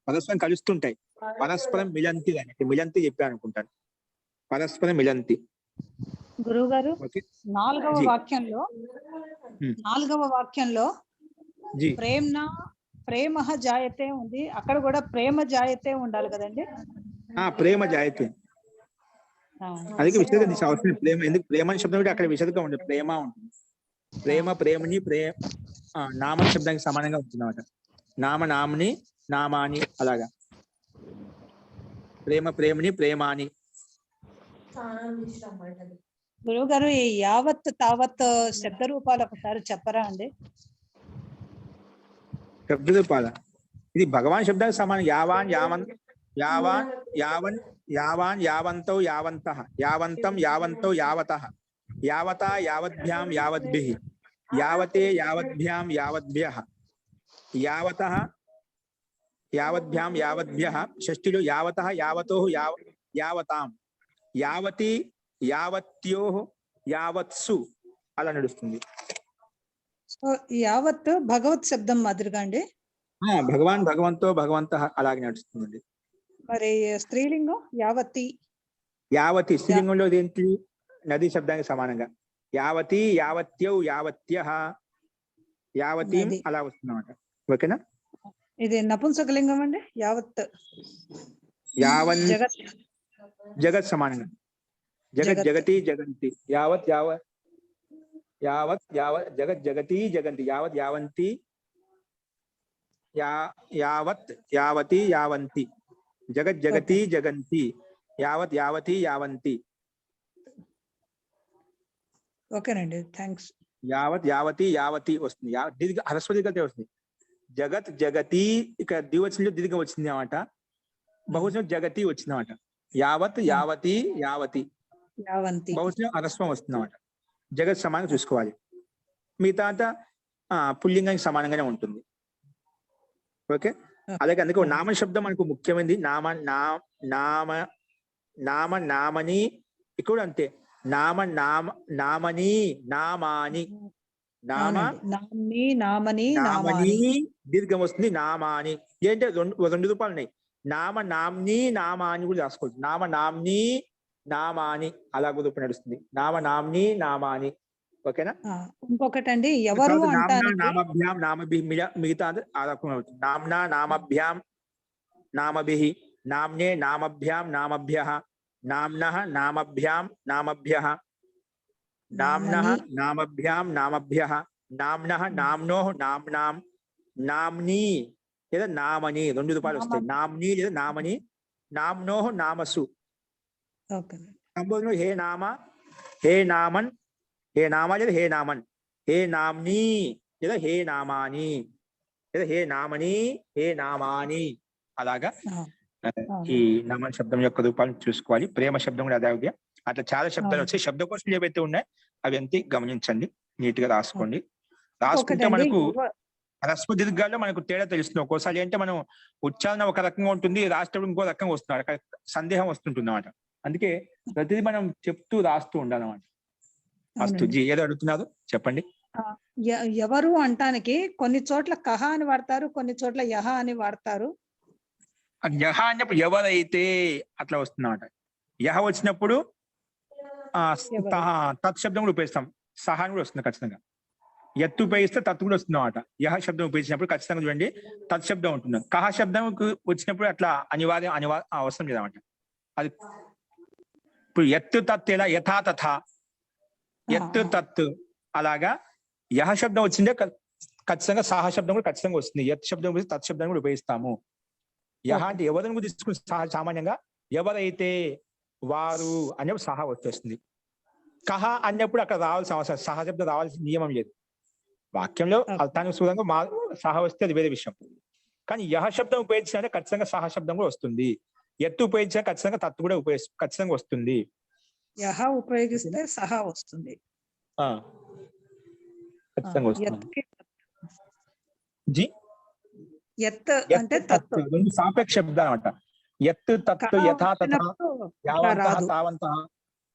పరస్పరం కలుస్తుంటాయి. పరస్పరం మిలంతి అని మిలంతి చెప్పాను అనుకుంటాను. పరస్పరం మిలంతి. గురువు గారు 4వ వాక్యంలో ప్రేమ జాయతే ఉంది. అక్కడ కూడా ప్రేమ జాయతే ఉండాలి కదండి. ప్రేమ జాయతే, అందుకే విషదం అవసరం. ప్రేమ ఎందుకు? ప్రేమ అని శబ్దం అక్కడ విషదగా ఉంటుంది, ప్రేమ ఉంటుంది. ప్రేమని నామని శబ్దానికి సమానంగా ఉంటుంది అన్నమాట. నామని నామాని అలాగా. ప్రేమని ప్రేమాని. గురువు గారు ఈ యావత్ తావత్ శబ్ద రూపాలు ఒకసారి చెప్పరా అండి? శబ్ద రూపాల ఇది భగవాన్ శబ్దానికి సమానం. యావాన్ యావంతౌ యావంతః, యావంతం యావంతౌ యావతః, యావతా యావద్భ్యాం యావద్భిః, యావతే యావద్భ్యాం యావద్భ్యః, యావతః యావద్భ్యాం యావద్భ్యః. షష్ఠిలో యావతః యావతోః యావతాం, యావతి యావత్యోః యావత్సు అలా నడుస్తుంది. యావత్ భగవత్ శబ్దం మాదిరిగా అండి. భగవాన్ భగవంతో భగవంతః అలాగే నడుస్తుంది. మరి స్త్రీలింగం యావతి. యావతి స్త్రీలింగంలో ఏంటి? నది శబ్దానికి సమానంగా. యావతి యావత్యౌ యావత్యః, యావతి అలా వస్తుందన్నమాట. ఓకేనా? ఇది నపుంసకలింగం అండి. యావత్ యావన్ జగత్ సమానంగా. జగత్ జగతి జగంతి. యావత్ జగత్ జగతి జగంతి. యావత్ యావంతి, యావత్ యావతి యావంతి. జగత్ జగతి జగంతి. యావత్ యావతి యావంతి. ఓకేనండి, థ్యాంక్స్. యావత్ యావతి యావతి వస్తుంది. దీర్ఘ హ్రస్వ దీర్ఘతే వస్తుంది. జగత్ జగతి ఇక్కడ ద్వివచనంలో దీర్ఘం వచ్చింది అన్నమాట. బహువచనం జగతి వచ్చింది అన్నమాట. యావత్ యావతి యావతి, బహువచనం హ్రస్వం వస్తుంది అన్నమాట. జగత్ సమానంగా చూసుకోవాలి. మిగతా అంతా పుల్లింగానికి సమానంగానే ఉంటుంది. ఓకే. అలాగే అందుకే నామ శబ్దం మనకు ముఖ్యమైనది. నామని ఇక్కడ అంతే. నామని నామాని. నామని దీర్ఘం వస్తుంది. నామాని ఏంటంటే రెండు రూపాలు ఉన్నాయి. నామ్ని నామాని కూడా రాసుకోవచ్చు. నామ్ని నామాని అలా కూడా రూపం నడుస్తుంది. నామ్ని నామాని. ఓకేనా? ఇంకొకటి అండి, ఎవరు అంటారు నామభ్యాం నామభి, మిగతా ఆ రకం అవుతుంది. నామ్నా నామభ్యాం నామభిః, నామ్నే నామభ్యాం నామభ్యః, నామ్నః నామభ్యాం నామభ్యః, నామ్నః నామభ్యాం నామభ్యః, నామ్నః నామ్నోః నామ్నాం, నామ్ని లేదా నామని 2 రూపాయలు వస్తాయి. నామ్ని లేదా నామని, నామ్నోహ నామసు. ఓకే సంబోధనలో హే నామ, హే నామన్, హే నామ లేదా హే నామన్, హే నామ్ని లేదా హే నామాని, లేదా హే నామని, హే నామాని. అలాగా ఈ నామన్ శబ్దం యొక్క రూపాలను చూసుకోవాలి. ప్రేమ శబ్దం కూడా అదే. అట్లా చాలా శబ్దాలు వచ్చాయి. శబ్దకోశాలు ఏవైతే ఉన్నాయో అవి అంతే గమనించండి, నీట్ గా రాసుకోండి. రాసుకుంటే మనకు హ్రస్వ దీర్ఘాల్లో మనకు తేడా తెలుస్తుంది. ఒక్కోసారి ఏంటంటే మనం ఉచ్చారణ ఒక రకంగా ఉంటుంది, రాష్ట్రం ఇంకో రకంగా వస్తుంది, అక్కడ సందేహం వస్తుంటుంది అన్నమాట. అందుకే ప్రతిదీ మనం చెప్తూ రాస్తూ ఉండాలన్నమాట. అస్తు జీ ఏదో అడుగుతున్నారు చెప్పండి. ఎవరు అంటానికి కొన్ని చోట్ల కహ అని వాడతారు, కొన్ని చోట్ల యహ అని వాడతారు. యహ అన్నప్పుడు ఎవరైతే అట్లా వస్తుందన్నమాట. యహ వచ్చినప్పుడు తత్శబ్దం కూడా ఉపయోగిస్తాం. సహా కూడా వస్తుంది ఖచ్చితంగా. ఎత్తు ఉపయోగిస్తే తత్తు కూడా వస్తుంది అన్నమాట. యహ శబ్దం ఉపయోగించినప్పుడు ఖచ్చితంగా చూడండి తత్శబ్దం ఉంటుంది. కహ శబ్దం వచ్చినప్పుడు అట్లా అనివార్యం అవసరం లేదన్నమాట. అది ఇప్పుడు ఎత్తు తత్తు ఎలా యథా తథా, ఎత్తు తత్తు అలాగా. యహ శబ్దం వచ్చిందే ఖచ్చితంగా సహ శబ్దం కూడా ఖచ్చితంగా వస్తుంది. ఎత్ శబ్దం గురించి తత్శబ్దం కూడా ఉపయోగిస్తాము. యహ అంటే ఎవరిని కూడా తీసుకుని సామాన్యంగా ఎవరైతే వారు అనేప్పుడు సహా వచ్చేస్తుంది. కహ అన్నప్పుడు అక్కడ రావాల్సిన అవసరం, సహశబ్దం రావాల్సిన నియమం లేదు. వాక్యంలో అర్థానికి సుఖంగా సహా వస్తే అది వేరే విషయం. కానీ యహ శబ్దం ఉపయోగించినా ఖచ్చితంగా సహ శబ్దం కూడా వస్తుంది. ఎత్తు ఉపయోగించినా ఖచ్చితంగా తత్తు కూడా ఖచ్చితంగా వస్తుంది. యహ ఉపయోగిస్తే సహా వస్తుంది. ఖచ్చితంగా వస్తుంది. జీ ఎత్ అంటే తత్తు, రెండు సాపేక్ష శబ్దాలు అనమాట. ఎత్తు తత్తు యథా తథా యావంతః తావంతః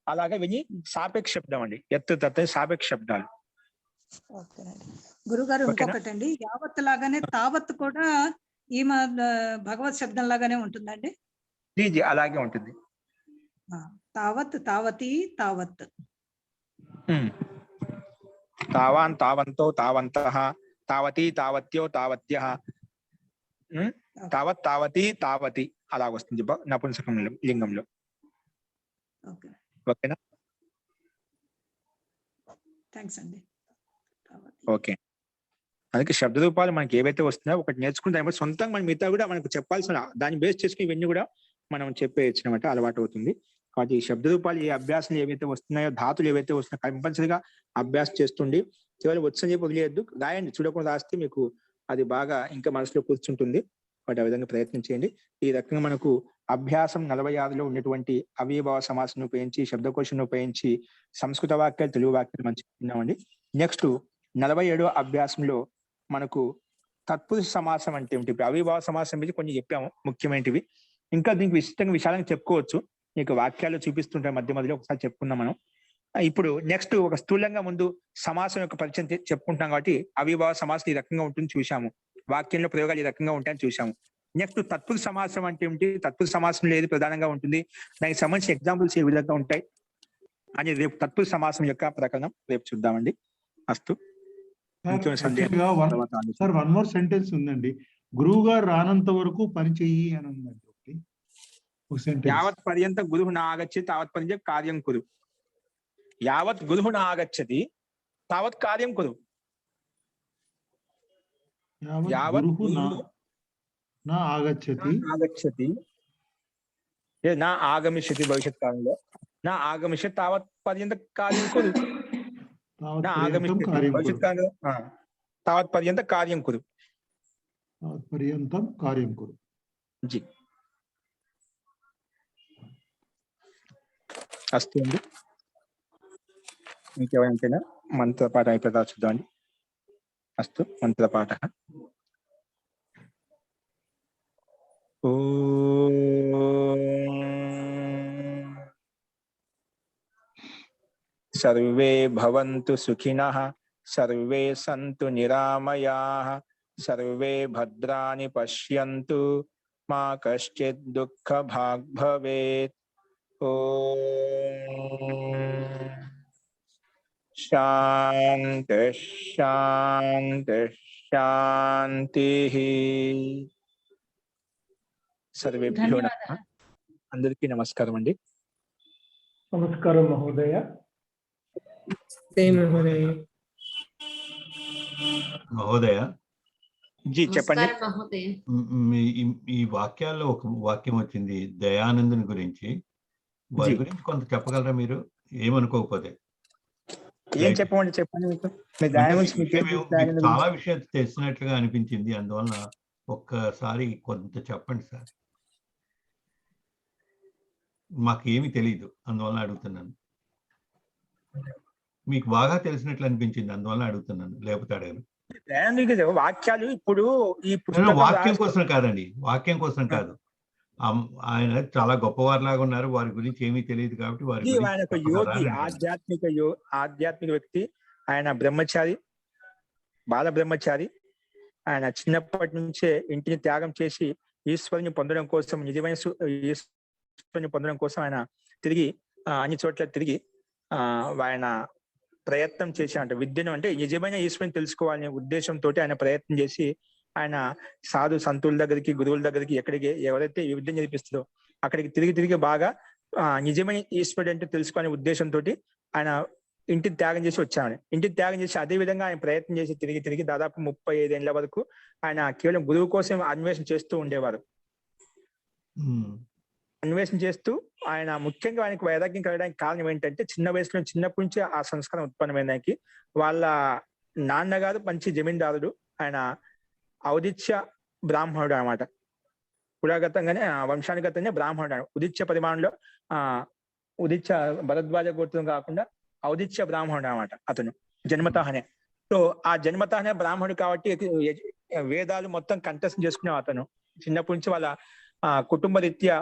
అలాగే విని సాపేక్ష శబ్దం అండి. ఎత్తు తత్తు సాపేక్ష శబ్దాలు. గురుగారు ఇంకొకటి అండి, యావత్ లాగానే తావత్ కూడా ఈ భగవత్ శబ్దం లాగానే ఉంటుందండి. జీ అలాగే ఉంటుంది. తావత్ తావతి తావత్, తావాన్ తావంతో తావంతః, తావతి తావత్యో తావత్యః, తావత్ తావతి తావతి అలా వస్తుంది నపుంసకం లింగంలో. ఓకేనా? థాంక్స్ అండి. ఓకే. అందుకే శబ్ద రూపాలు మనకి ఏవైతే వస్తున్నాయో ఒకటి నేర్చుకుంటే సొంతంగా మనం మిగతా కూడా మనకు చెప్పాల్సిన దాన్ని బేస్ చేసుకుని ఇవన్నీ కూడా మనం చెప్పేయచ్చినమాట అలవాటు అవుతుంది. కాబట్టి ఈ శబ్ద రూపాలు ఏ అభ్యాసాలు ఏవైతే వస్తున్నాయో, ధాతులు ఏవైతే వస్తున్నాయో కంపల్సరీగా అభ్యాసం చేస్తుండి చివరి వచ్చని చెప్పి వదిలేయద్దు. రాయండి, చూడకుండా రాస్తే మీకు అది బాగా ఇంకా మనసులో కూర్చుంటుంది. కాబట్టి ఆ విధంగా ప్రయత్నం చేయండి. ఈ రకంగా మనకు అభ్యాసం 46లో ఉన్నటువంటి అవ్యయభావ సమాసాన్ని ఉపయోగించి, శబ్దకోశాన్ని ఉపయోగించి సంస్కృత వాక్యాలు, తెలుగు వాక్యాలు మంచిగా విన్నామండి. నెక్స్ట్ 47వ అభ్యాసంలో మనకు తత్పురుష సమాసం అంటే ఏమిటి, అవ్యయభావ సమాసం మీద కొన్ని చెప్పాము ముఖ్యమైనవి. ఇంకా దీనికి విశిష్టంగా విశాలంగా చెప్పుకోవచ్చు, మీకు వాక్యాలు చూపిస్తుంటాయి మధ్య మధ్యలో, ఒకసారి చెప్పుకున్నాం మనం. ఇప్పుడు నెక్స్ట్ ఒక స్థూలంగా ముందు సమాసం యొక్క పరిచయం చెప్పుకుంటాం. కాబట్టి అవ్యయభావ సమాసం ఈ రకంగా ఉంటుంది చూసాము, వాక్యంలో ప్రయోగాలు ఈ రకంగా ఉంటాయని చూసాము. నెక్స్ట్ తత్పురుష సమాసం అంటే ఏమిటి, తత్పురుష సమాసంలో ఏది ప్రధానంగా ఉంటుంది, దానికి సంబంధించిన ఎగ్జాంపుల్స్ ఏ విధంగా ఉంటాయి అని రేపు తత్పురుష సమాసం యొక్క ప్రకరణం రేపు చూద్దామండి. అస్తు. సార్ వన్ మోర్ సెంటెన్స్ ఉందండి, గురువు గారు రానంత వరకు పని చెయ్యి అని ఉందండి. యావత్ పర్యంత గురువు నా ఆగచ్చతి తావత్ పర్యంత కార్యం కురు. యావత్ గురువు నా ఆగచ్చతి తావత్ కార్యం కురు. యావత్ నా ఆగచ్చతి నా ఆగమిష్యతి భవిష్యత్ కాలంలో నా ఆగమిష్యతి తావత్ పర్యంత కార్యం కురు. నా ఆగమిష్యతి భవిష్యత్ కాలంలో తావత్ పర్యంత కార్యం కురు. పర్యంతం కార్యం కురు. జీ అస్తు అండి. ఇంకేమైనా మంత్రపాఠ అయిపోతా చూద్దామండి. అస్తు మంత్రపాఠ. సర్వే భవంతు సుఖినః, సర్వే సంతు నిరామయాః, సర్వే భద్రాణి పశ్యంతు, మా కశ్చిత్ దుఃఖభాగ్ భవేత్. శాంతి శాంతి శాంతి. సర్వేభ్యో నమః. అందరికీ నమస్కారం అండి. నమస్కారం మహోదయ. మహోదయ జీ చెప్పండి. నమస్కారం మహోదయ. ఈ వాక్యాల్లో ఒక వాక్యం వచ్చింది దయానందుని గురించి. వారి జీ. గురించి కొంత చెప్పగలరా మీరు, ఏమనుకోకపోతే? ఏం చెప్పమంటే చెప్పండి. మీకు మీ అంటే దయానంద గురించి మీకు ఏం మీకు తెలుసు దయానంద చాలా గురించి? విషయాలు తెలిసినట్లుగా అనిపించింది, అందువలన ఒక్కసారి కొంత చెప్పండి సార్. మాకు ఏమీ తెలియదు, అందువలన అడుగుతున్నాను. మీకు బాగా తెలిసినట్లు అనిపించింది, అందువలన అడుగుతున్నాను, లేకపోతే అడగను. దయానందుడి గురించి వాక్యాలు ఇప్పుడు ఈ నేను పుస్తకం వాక్యం కోసం కాదండి, వాక్యం కోసం కాదు. ఆయన చాలా గొప్పవారిలాగా ఉన్నారు, వారి గురించి ఏమీ తెలియదు కాబట్టి వారి జీ, గురించి ఆయన ఒక చెప్పగలరా యోగి, అని అడిగాను. ఆధ్యాత్మిక వ్యక్తి. ఆయన బ్రహ్మచారి, బాల బ్రహ్మచారి. ఆయన చిన్నప్పటి నుంచే ఇంటిని త్యాగం చేసి ఈశ్వరుని పొందడం కోసం, నిజమైన ఈశ్వరుని పొందడం కోసం ఆయన తిరిగి అన్ని చోట్ల తిరిగి ఆయన ప్రయత్నం చేశారంట. విద్యను అంటే నిజమైన ఈశ్వరుని తెలుసుకోవాలనే ఉద్దేశంతో ఆయన ప్రయత్నం చేసి ఆయన సాధు సంతుల దగ్గరికి, గురువుల దగ్గరికి, ఎక్కడికి ఎవరైతే ఈ విద్య నేర్పిస్తుందో అక్కడికి తిరిగి బాగా నిజమైన ఈశ్వరుడు అంటే తెలుసుకోవాలనే ఉద్దేశంతో ఆయన ఇంటిని త్యాగం చేసి వచ్చామని. ఇంటిని త్యాగం చేసి అదే విధంగా ఆయన ప్రయత్నం చేసి తిరిగి దాదాపు 35 ఏళ్ల వరకు ఆయన కేవలం గురువు కోసం అన్వేషణ చేస్తూ ఉండేవారు. అన్వేషణ చేస్తూ ఆయన ముఖ్యంగా ఆయనకు వైరాగ్యం కలగడానికి కారణం ఏంటంటే చిన్నప్పటి నుంచి ఆ సంస్కారం ఉత్పన్నమైన ఆయనకి. వాళ్ళ నాన్నగారు మంచి జమీందారుడు, ఆయన ఔదిత్య బ్రాహ్మణుడు అనమాట. కులాగతంగానే వంశానుగతంగా బ్రాహ్మణుడు. ఉదిత్య పరిమాణంలో ఉదిత్య భరద్వాజ గోత్రం కాకుండా ఔదిత్య బ్రాహ్మణుడు అనమాట అతను జన్మతహనే. సో ఆ జన్మతహనే బ్రాహ్మణుడు కాబట్టి వేదాలు మొత్తం కంఠస్థం చేసుకునే అతను. చిన్నప్పటి నుంచి వాళ్ళ కుటుంబ రీత్యా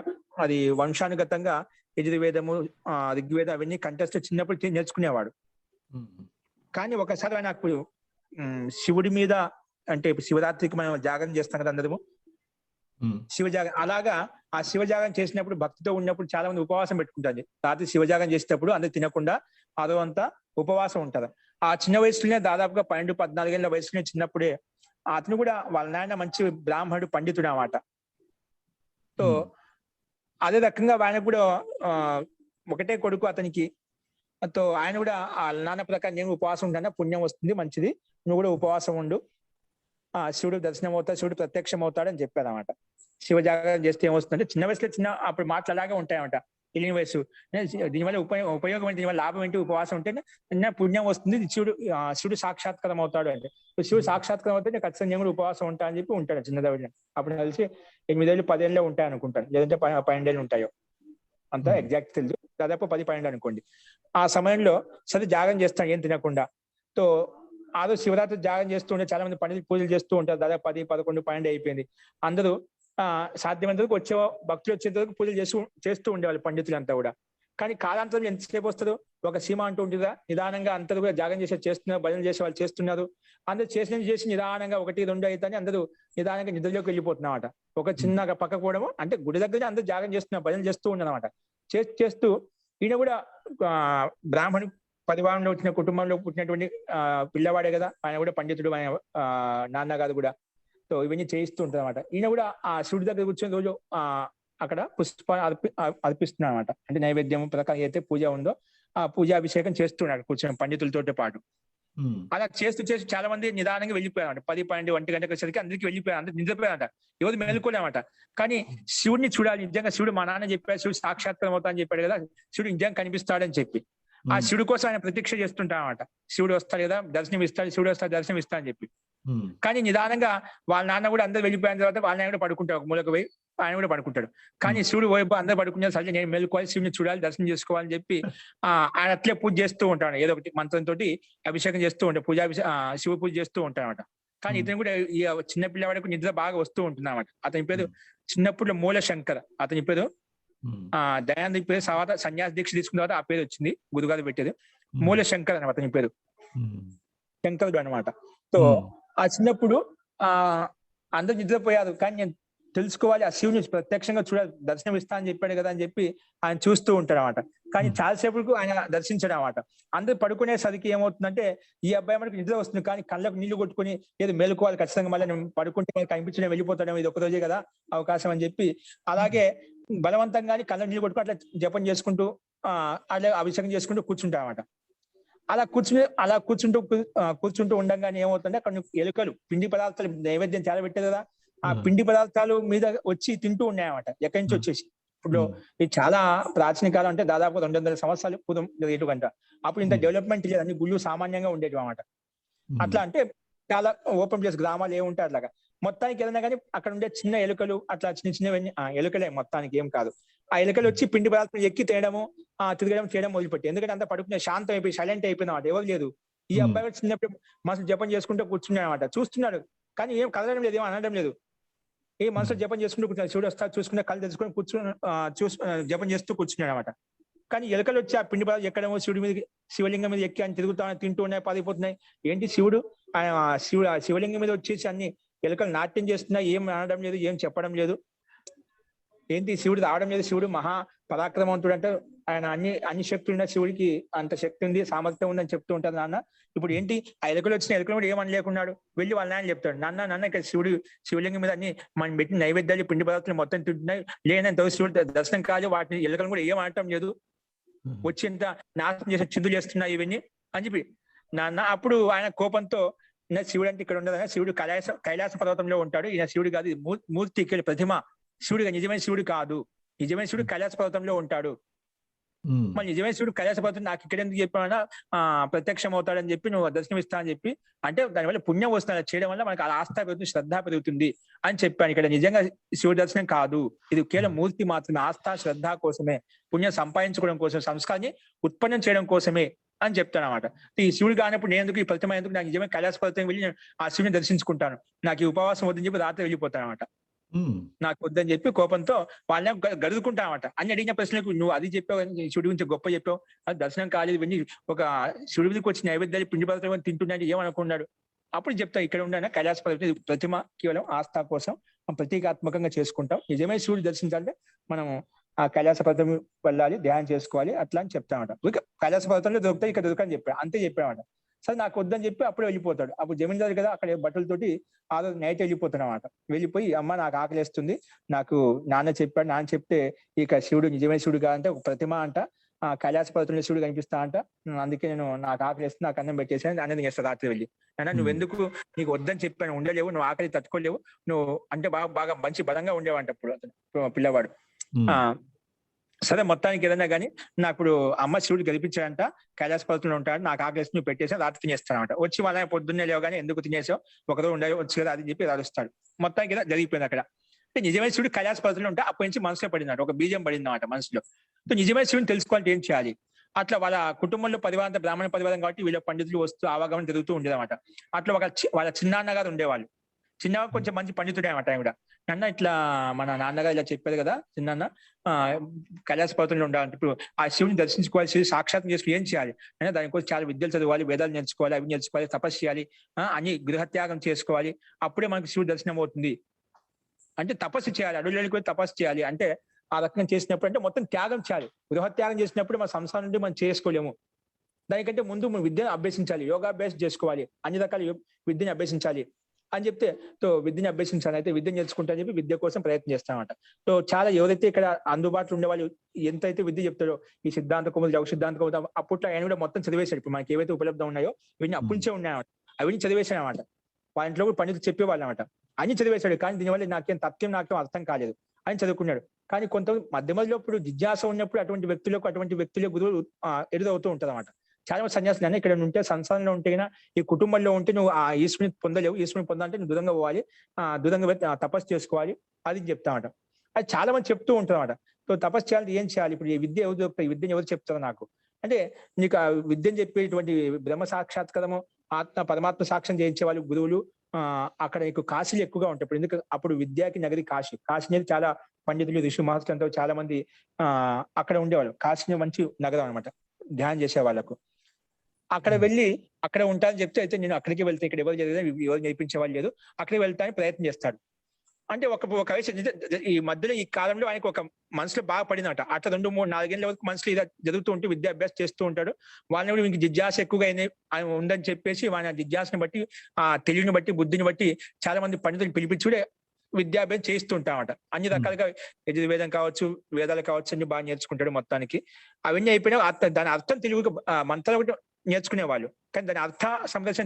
అది వంశానుగతంగా యజుర్వేదము, ఋగ్వేదం అవన్నీ కంఠస్థ చిన్నప్పుడు నేర్చుకునేవాడు. కానీ ఒకసారి ఆయన శివుడి మీద, అంటే శివరాత్రికి మనం జాగరణ చేస్తాం కదా అందరము, శివజాగం. అలాగా ఆ శివజాగం చేసినప్పుడు భక్తితో ఉన్నప్పుడు చాలా మంది ఉపవాసం పెట్టుకుంటారు. రాత్రి శివజాగం చేసేటప్పుడు అందరు తినకుండా అదో అంతా ఉపవాసం ఉంటారు. ఆ చిన్న వయసులోనే దాదాపుగా 12-14 ఏళ్ల వయసులోనే చిన్నప్పుడే అతను కూడా వాళ్ళ నాయన మంచి బ్రాహ్మణుడు, పండితుడు అన్నమాట. సో అదే రకంగా ఆయన కూడా ఒకటే కొడుకు అతనికి. తో ఆయన కూడా వాళ్ళ నాన్న ప్రకారం నేను ఉపవాసం ఉంటాను, పుణ్యం వస్తుంది, మంచిది, నువ్వు కూడా ఉపవాసం ఉండు, శివుడు దర్శనం అవుతాడు, శివుడు ప్రత్యక్షం అవుతాడు అని చెప్పారు అన్నమాట. శివ జాగరణ చేస్తే ఏమొస్తుందంటే చిన్న వయసులో అప్పుడు మాటలు అలాగే ఉంటాయన్నమాట. తెలియని వయసు. దీనివల్ల ఉపయోగం ఏంటి, దీనివల్ల లాభం ఏంటి, ఉపవాసం ఉంటే పుణ్యం వస్తుంది, శివుడు సాక్షాత్కారం అవుతాడు అంటే. శివుడు సాక్షాత్కారం అవుతే నేను ఖచ్చితంగా కూడా ఉపవాసం ఉంటా అని చెప్పి ఉంటాడు చిన్నదవిడ. అప్పుడు కలిసి 8 ఏళ్ళు 10 ఏళ్ళు ఉంటాయి అనుకుంటాను, లేదంటే 12 ఏళ్ళు ఉంటాయో, అంత ఎగ్జాక్ట్ తెలుసు, దాదాపు 10-12 అనుకోండి. ఆ సమయంలో సరే జాగరణ చేస్తాను ఏం తినకుండా. తో ఆ రోజు శివరాత్రి జాగరణ చేస్తూ ఉంటే చాలా మంది పండితులు పూజలు చేస్తూ ఉంటారు. దాదాపు 10, 11, 12 అయిపోయింది. అందరూ సాధ్యమైనంత వరకు భక్తులు వచ్చేంత వరకు పూజలు చేస్తూ ఉండేవాళ్ళు పండితులంతా కూడా. కానీ కాలాంతరం ఎంతసేపు వస్తుందో ఒక సీమ అంటూ ఉంటుందా, నిదానంగా అందరూ కూడా జాగరణ చేస్తున్నారు, భజన చేసే వాళ్ళు చేస్తున్నారు. అందరూ చేసి నిదానంగా 1-2 అవుతాయని అందరూ నిదానంగా నిద్రలోకి వెళ్ళిపోతున్నమాట. ఒక చిన్నగా పక్కకు పోవడము, అంటే గుడి దగ్గర అందరూ జాగరణ చేస్తున్నారు, భజన చేస్తూ ఉండనమాట. చేస్తూ ఈయన కూడా బ్రాహ్మణు పరివారంలో వచ్చిన కుటుంబంలో పుట్టినటువంటి పిల్లవాడే కదా, ఆయన కూడా పండితుడు, ఆయన నాన్నగారు కూడా. సో ఇవన్నీ చేయిస్తూ ఉంటారు అనమాట. ఈయన కూడా ఆ శివుడి దగ్గర కూర్చొని రోజు అక్కడ పుష్పాలు అర్పిస్తున్నాడు అనమాట. అంటే నైవేద్యం ప్రకారం అయితే పూజ ఉందో ఆ పూజాభిషేకం చేస్తున్నాడు కూర్చొని పండితులతో పాటు. అలా చేస్తూ చాలా మంది నిదానంగా వెళ్ళిపోయారంట. 10-12 1 గంటకు వచ్చేసరికి అందరికి వెళ్ళిపోయారు, అందరికి నిద్రపోయారంట, ఎవరు మేలుకోలేమట. కానీ శివుడిని చూడాలి, నిజంగా శివుడు మా నాన్న చెప్పాడు, శివుడు సాక్షాత్కారం అవుతా అని చెప్పాడు కదా, శివుడు నిజంగా కనిపిస్తాడని చెప్పి ఆ శివుడి కోసం ఆయన ప్రతీక్ష చేస్తుంటామన్నమాట. శివుడు వస్తాడు కదా, దర్శనం ఇస్తాడు, శివుడు వస్తాడు, దర్శనం ఇస్తా అని చెప్పి. కానీ నిదానంగా వాళ్ళ నాన్న కూడా అందరు వెళ్ళిపోయిన తర్వాత వాళ్ళ నాన్న కూడా పడుకుంటాడు, ఒక మూలకు పోయి ఆయన కూడా పడుకుంటాడు. కానీ శివుడు వైపు అందరు పడుకున్నారు, సరే నేను మేలుకోవాలి, శివుని చూడాలి, దర్శనం చేసుకోవాలని చెప్పి ఆయన అట్లే పూజ చేస్తూ ఉంటాడు. ఏదో ఒకటి మంత్రంతో అభిషేకం చేస్తూ ఉంటాడు, శివ పూజ చేస్తూ ఉంటాడు అనమాట. కానీ ఇతను కూడా ఈ చిన్న పిల్లవాడికి నిద్ర బాగా వస్తూ ఉంటుంది అనమాట. అతని పేరు చిన్నప్పుడు మూల శంకర్, అతని పేరు దయానంద పేరు తర్వాత సన్యాస దీక్ష తీసుకున్న తర్వాత ఆ పేరు వచ్చింది, గురుగారు పెట్టేది మూల శంకర్ అనమాట. అతని పేరు శంకరుడు అనమాట. సో ఆ చిన్నప్పుడు అందరు నిద్రపోయారు, కానీ నేను తెలుసుకోవాలి, ఆ శివుని ప్రత్యక్షంగా చూడాలి, దర్శనం ఇస్తా అని చెప్పాడు కదా అని చెప్పి ఆయన చూస్తూ ఉంటాడు అనమాట. కానీ చాలాసేపటికి ఆయన దర్శించడం అనమాట. అందరు పడుకునేసరికి ఏమవుతుందంటే ఈ అబ్బాయి మనకు నిద్ర వస్తుంది, కానీ కళ్ళకు నీళ్లు కొట్టుకుని ఏదో మేలుకోవాలి ఖచ్చితంగా, మళ్ళీ నేను పడుకుంటే మనకు కనిపించడం వెళ్ళిపోతాడేమో, ఇది ఒక రోజే కదా అవకాశం అని చెప్పి అలాగే బలవంతంగాని కళ్ళ నీళ్లు కొట్టుకుని అట్లా జపం చేసుకుంటూ అలా అభిషేకం చేసుకుంటూ కూర్చుంటాం అనమాట. అలా కూర్చుంటూ ఉండగానే ఏమవుతుంది, అక్కడ ఎలుకలు పిండి పదార్థాలు నైవేద్యం చాలా పెట్టారు కదా, ఆ పిండి పదార్థాలు మీద వచ్చి తింటూ ఉన్నాయన్నమాట ఎక్కడి నుంచి వచ్చేసి. ఇప్పుడు ఇది చాలా ప్రాచీన కాలం, అంటే దాదాపు 200 సంవత్సరాలు పూర్వం ఎటుకంట. అప్పుడు ఇంత డెవలప్మెంట్ లేదు, అన్ని గుళ్ళు సామాన్యంగా ఉండేవి అన్నమాట. అట్లా అంటే చాలా ఓపెన్ ప్లేస్ గ్రామాలు ఏముంటాయి అట్లాగా. మొత్తానికి ఏదైనా కానీ అక్కడ ఉండే చిన్న ఎలుకలు అట్లా చిన్న చిన్నవన్నీ ఎలుకలే, మొత్తానికి ఏం కాదు. ఆ ఎలుకలు వచ్చి పిండి పదార్థాలు ఎక్కి తేయడము, తిరగడం చేయడం మొదలుపెట్టి. ఎందుకంటే అంతా పడుకునే శాంతం అయిపోయి సైలెంట్ అయిపోయిన మాట, ఎవరు లేదు. ఈ అబ్బాయి చిన్నప్పుడు మనసు జపం చేసుకుంటూ కూర్చున్నాడు అనమాట. చూస్తున్నాడు కానీ ఏం కదలడం లేదు, ఏం అనడం లేదు. ఏ మనసులో జపం చేసుకుంటూ కూర్చున్నాడు. శివుడు వస్తా చూసుకునే కళ్ళు తెచ్చుకొని జపం చేస్తూ కూర్చున్నాడు అనమాట. కానీ ఎలుకలు వచ్చి ఆ పిండి పదార్థాలు ఎక్కడేమో శివుడి మీద, శివలింగం మీద ఎక్కి అని తిరుగుతా తింటూ ఉన్నాయి, పారిపోతున్నాయి. ఏంటి శివుడు శివలింగం మీద వచ్చేసి అన్ని ఎలుకలు నాట్యం చేస్తున్నాయి, ఏం అనడం లేదు, ఏం చెప్పడం లేదు. ఏంటి శివుడు రావడం లేదు, శివుడు మహా పరాక్రమవంతుడు అంటే ఆయన అన్ని శక్తులు ఉన్న శివుడికి అంత శక్తి ఉంది, సామర్థ్యం ఉందని చెప్తూ ఉంటారు నాన్న. ఇప్పుడు ఏంటి ఆ ఎలుకలు వచ్చిన ఎలుకలు కూడా ఏమనలేకున్నాడు, వెళ్ళి వాళ్ళ నాన్న చెప్తాడు, నాన్న ఇక్కడ శివలింగం మీద అన్ని మనం పెట్టిన నైవేద్యాలు పిండి పదార్థాలు మొత్తం తింటున్నాయి, లేనంత శివుడు దర్శనం కాదు, వాటిని ఎలుకలు కూడా ఏం అనటం లేదు, వచ్చి ఇంత నాశనం చేసి చిందులు చేస్తున్నాయి ఇవన్నీ అని చెప్పి నాన్న. అప్పుడు ఆయన కోపంతో శివుడు అంటే ఇక్కడ ఉండదు, శివుడు కైలాస పర్వతంలో ఉంటాడు, ఈయన శివుడు కాదు, మూర్తి ఇక్కడ ప్రతిమ, శివుడిగా నిజమైన శివుడు కాదు, నిజమైన శివుడు కైలాస పర్వతంలో ఉంటాడు. మళ్ళీ నిజమైన శివుడు కైలాస పర్వతం నాకు ఇక్కడ ఎందుకు చెప్పామన్నా ప్రత్యక్షం అవుతాడని చెప్పి నువ్వు దర్శనం ఇస్తా అని చెప్పి, అంటే దానివల్ల పుణ్యం వస్తుంది, చేయడం వల్ల మనకు ఆస్థ పెరుగుతుంది, శ్రద్ధ పెరుగుతుంది అని చెప్పాను. ఇక్కడ నిజంగా శివుడి దర్శనం కాదు, ఇది కేవలం మూర్తి మాత్రమే, ఆస్థ శ్రద్ధ కోసమే, పుణ్యం సంపాదించుకోవడం కోసం, సంస్కారాన్ని ఉత్పన్నం చేయడం కోసమే అని చెప్తాను అనమాట. ఈ శివుడు కానప్పుడు నేను ఎందుకు, ఈ ప్రతిమ ఎందుకు, నాకు నిజమే కైలాస పర్వతం వెళ్ళి ఆ శివుని దర్శించుకుంటాను, నాకు ఈ ఉపవాసం వద్దని చెప్పి రాత్రి వెళ్ళిపోతాను అనమాట. నాకు వద్దని చెప్పి కోపంతో వాళ్ళని గడుదుకుంటా అనమాట. అన్ని అడిగిన ప్రశ్నలకు నువ్వు అది చెప్పావు, శివుడి గురించి గొప్ప చెప్పావు, అది దర్శనం కాలేదు, ఇవన్నీ ఒక శివుడి మీదకి వచ్చిన నైవేద్యాలు పిండి పదార్థాలు తింటున్నాడు ఏమనుకున్నాడు. అప్పుడు చెప్తా ఇక్కడ ఉండే కైలాస పర్వతం ప్రతిమ కేవలం ఆస్థ కోసం ప్రతీకాత్మకంగా చేసుకుంటాం, నిజమే శివుడు దర్శించాలంటే మనము ఆ కైలాస పర్వతం వెళ్ళాలి, ధ్యానం చేసుకోవాలి అట్లా అని చెప్తానమాట. కైలాస పర్వతంలో దొరుకుతాయి, ఇక్కడ దొరకని చెప్పాడు, అంతే చెప్పానమాట. సరే నాకు వద్దని చెప్పి అప్పుడు వెళ్ళిపోతాడు. అప్పుడు జమీందారు కదా అక్కడ బట్టలతోటి ఆ రోజు నైట్ వెళ్ళిపోతాడు అనమాట. వెళ్ళిపోయి అమ్మ నాకు ఆకలిస్తుంది, నాకు నాన్న చెప్పాడు, నాన్న చెప్తే ఇక శివుడు నిజమైన శివుడు కాదంటే ఒక ప్రతిమ అంట, ఆ కైలాస పర్వతంలో శివుడు కనిపిస్తా అంట, అందుకే నాకు ఆకలిస్తుంది, నాకు అన్నం పెట్టేసాను అన్నది చేస్తా రాత్రి వెళ్ళి. అయినా నువ్వెందుకు, నీకు వద్దని చెప్పాను, ఉండలేవు, నువ్వు ఆకలి తట్టుకోలేవు, నువ్వు అంటే బాగా మంచి బలంగా ఉండేవంట అప్పుడు అతను పిల్లవాడు. సరే మొత్తానికి ఏదైనా కానీ నాకు ఇప్పుడు అమ్మ శివుడు గెలిపించాడంట, కైలాస పర్వతంలో ఉంటాడు, నాకు ఆకలిసి నువ్వు పెట్టేసా, రాత్రి తినేస్తానంట. వచ్చి వాళ్ళ పొద్దున్నే లేవగానే ఎందుకు తినేసావు, ఒకరోజు ఉండే వచ్చు కదా అది చెప్పి అరుస్తాడు. మొత్తానికి ఏదో జరిగిపోయింది అక్కడ. అంటే నిజమైన శివుడు కైలాస పర్వతంలో ఉంటే అప్పటి నుంచి మనసులో పడిందట, ఒక బీజం పడింది అన్నమాట మనసులో. నిజమైన శివుని తెలుసుకోవాలంటే ఏం చేయాలి, అట్లా వాళ్ళ కుటుంబంలో పరివారం బ్రాహ్మణ పరివారం కాబట్టి వీళ్ళ పండితులు వస్తూ ఆవాగమనం జరుగుతూ ఉండేది అనమాట. అట్లా వాళ్ళ చిన్నాన్న గారు ఉండేవాళ్ళు, చిన్నగా కొంచెం మంచి పండితుడే అనమాట. ఆయన కూడా అన్న ఇట్లా మన నాన్నగారు ఇలా చెప్పారు కదా చిన్న కైలాస పర్వతంలో ఉండాలంటే ఇప్పుడు ఆ శివుని దర్శించుకోవాలి, శివుని సాక్షాత్తం చేసుకుని ఏం చేయాలి అంటే దానికోసం చాలా విద్యలు చదవాలి, వేదాలు నేర్చుకోవాలి, అవి నేర్చుకోవాలి, తపస్సు చేయాలి, అని గృహత్యాగం చేసుకోవాలి, అప్పుడే మనకు శివుడు దర్శనం అవుతుంది. అంటే తపస్సు చేయాలి, అడవులకి పోయి తపస్సు చేయాలి, అంటే ఆ రకంగా చేసినప్పుడు అంటే మొత్తం త్యాగం చేయాలి. గృహత్యాగం చేసినప్పుడు మన సంసారం నుండి మనం చేసుకోలేము. దానికంటే ముందు మనం విద్యను అభ్యసించాలి, యోగాభ్యాసం చేసుకోవాలి, అన్ని రకాల విద్యను అభ్యసించాలి అని చెప్తే విద్యను అభ్యసించాలి, అయితే విద్య నేర్చుకుంటా అని చెప్పి విద్య కోసం ప్రయత్నం చేస్తామంట. చాలా ఎవరైతే ఇక్కడ అందుబాటులో ఉండే వాళ్ళు ఎంతైతే విద్య చెప్తారో, ఈ సిద్ధాంత కౌముది, లఘు సిద్ధాంత కౌముది, అప్పట్లో ఆయన కూడా మొత్తం చదివేశాడు. ఇప్పుడు మనకి ఏవైతే ఉపలబ్ధం ఉన్నాయో ఇవన్నీ అప్పటి నుంచే ఉన్నాయన్నమాట, అవన్నీ చదివేశాడు అనమాట. వాళ్ళ ఇంట్లో కూడా పండితులు చెప్పేవాళ్ళు అనమాట, అన్ని చదివేశాడు. కానీ దీనివల్ల నాకేం నాకేం అర్థం కాలేదు అని చదువుకున్నాడు. కానీ కొంత మధ్య మధ్యలో ఇప్పుడు జిజ్ఞాస ఉన్నప్పుడు అటువంటి వ్యక్తులే గురువులు ఎదురవుతూ ఉంటుంది అనమాట. చాలా మంది సన్యాసులు అన్న ఇక్కడ ఉంటే, సంసారంలో ఉంటే, ఈ కుటుంబంలో ఉంటే నువ్వు ఆ ఈశ్వరుని పొందలేవు, ఈశ్వరుని పొందాలంటే నువ్వు దూరంగా పోవాలి, దూరంగా తపస్సు చేసుకోవాలి అది చెప్తామట. అది చాలా మంది చెప్తూ ఉంటారన్నమాట. తపస్సు చేయాలంటే ఏం చేయాలి, ఇప్పుడు ఈ విద్య ఎవరు చెప్తారు, ఈ విద్యను ఎవరు చెప్తారు నాకు అంటే, నీకు ఆ విద్యను చెప్పేటువంటి బ్రహ్మ సాక్షాత్కారము, పరమాత్మ సాక్ష్యం చేయించే వాళ్ళు గురువులు అక్కడ నీకు కాశీలు ఎక్కువగా ఉంటాయి. ఎందుకంటే అప్పుడు విద్యాకి నగరి కాశీ అనేది చాలా పండితులు, ఋషి మహర్షులంతా చాలా మంది అక్కడ ఉండేవాళ్ళు. కాశీ మంచి నగరం అనమాట ధ్యానం చేసే వాళ్ళకు. అక్కడ వెళ్ళి అక్కడ ఉంటానని చెప్తే, అయితే నేను అక్కడికి వెళ్తే ఇక్కడ ఎవరు జరిగినా ఎవరు నేర్పించే వాళ్ళు లేదు, అక్కడికి వెళ్తానని ప్రయత్నం చేస్తాడు. అంటే ఒక వయసు ఈ మధ్యలో ఈ కాలంలో ఆయనకు ఒక మనసులో బాగా పడినట. అట్లా 2, 3, 4 ఏళ్ళ వరకు మనసులో ఇలా జరుగుతూ ఉంటే విద్యాభ్యాసం చేస్తూ ఉంటాడు. వాళ్ళని కూడా ఇంక జిజ్ఞాస ఎక్కువగా ఉందని చెప్పేసి వాళ్ళ జిజ్ఞాసని బట్టి, ఆ తెలివిని బట్టి, బుద్ధిని బట్టి చాలా మంది పండితులు పిలిపించి కూడా విద్యాభ్యాసం చేస్తూ ఉంటామట. అన్ని రకాలుగా యజుర్వేదం కావచ్చు, వేదాలు కావచ్చు, అన్ని బాగా నేర్చుకుంటాడు మొత్తానికి. అవన్నీ అయిపోయినా దాని అర్థం తెలుగు మంత్రాలు నేర్చుకునేవాళ్ళు. కానీ దాని అర్థ సంరక్షణ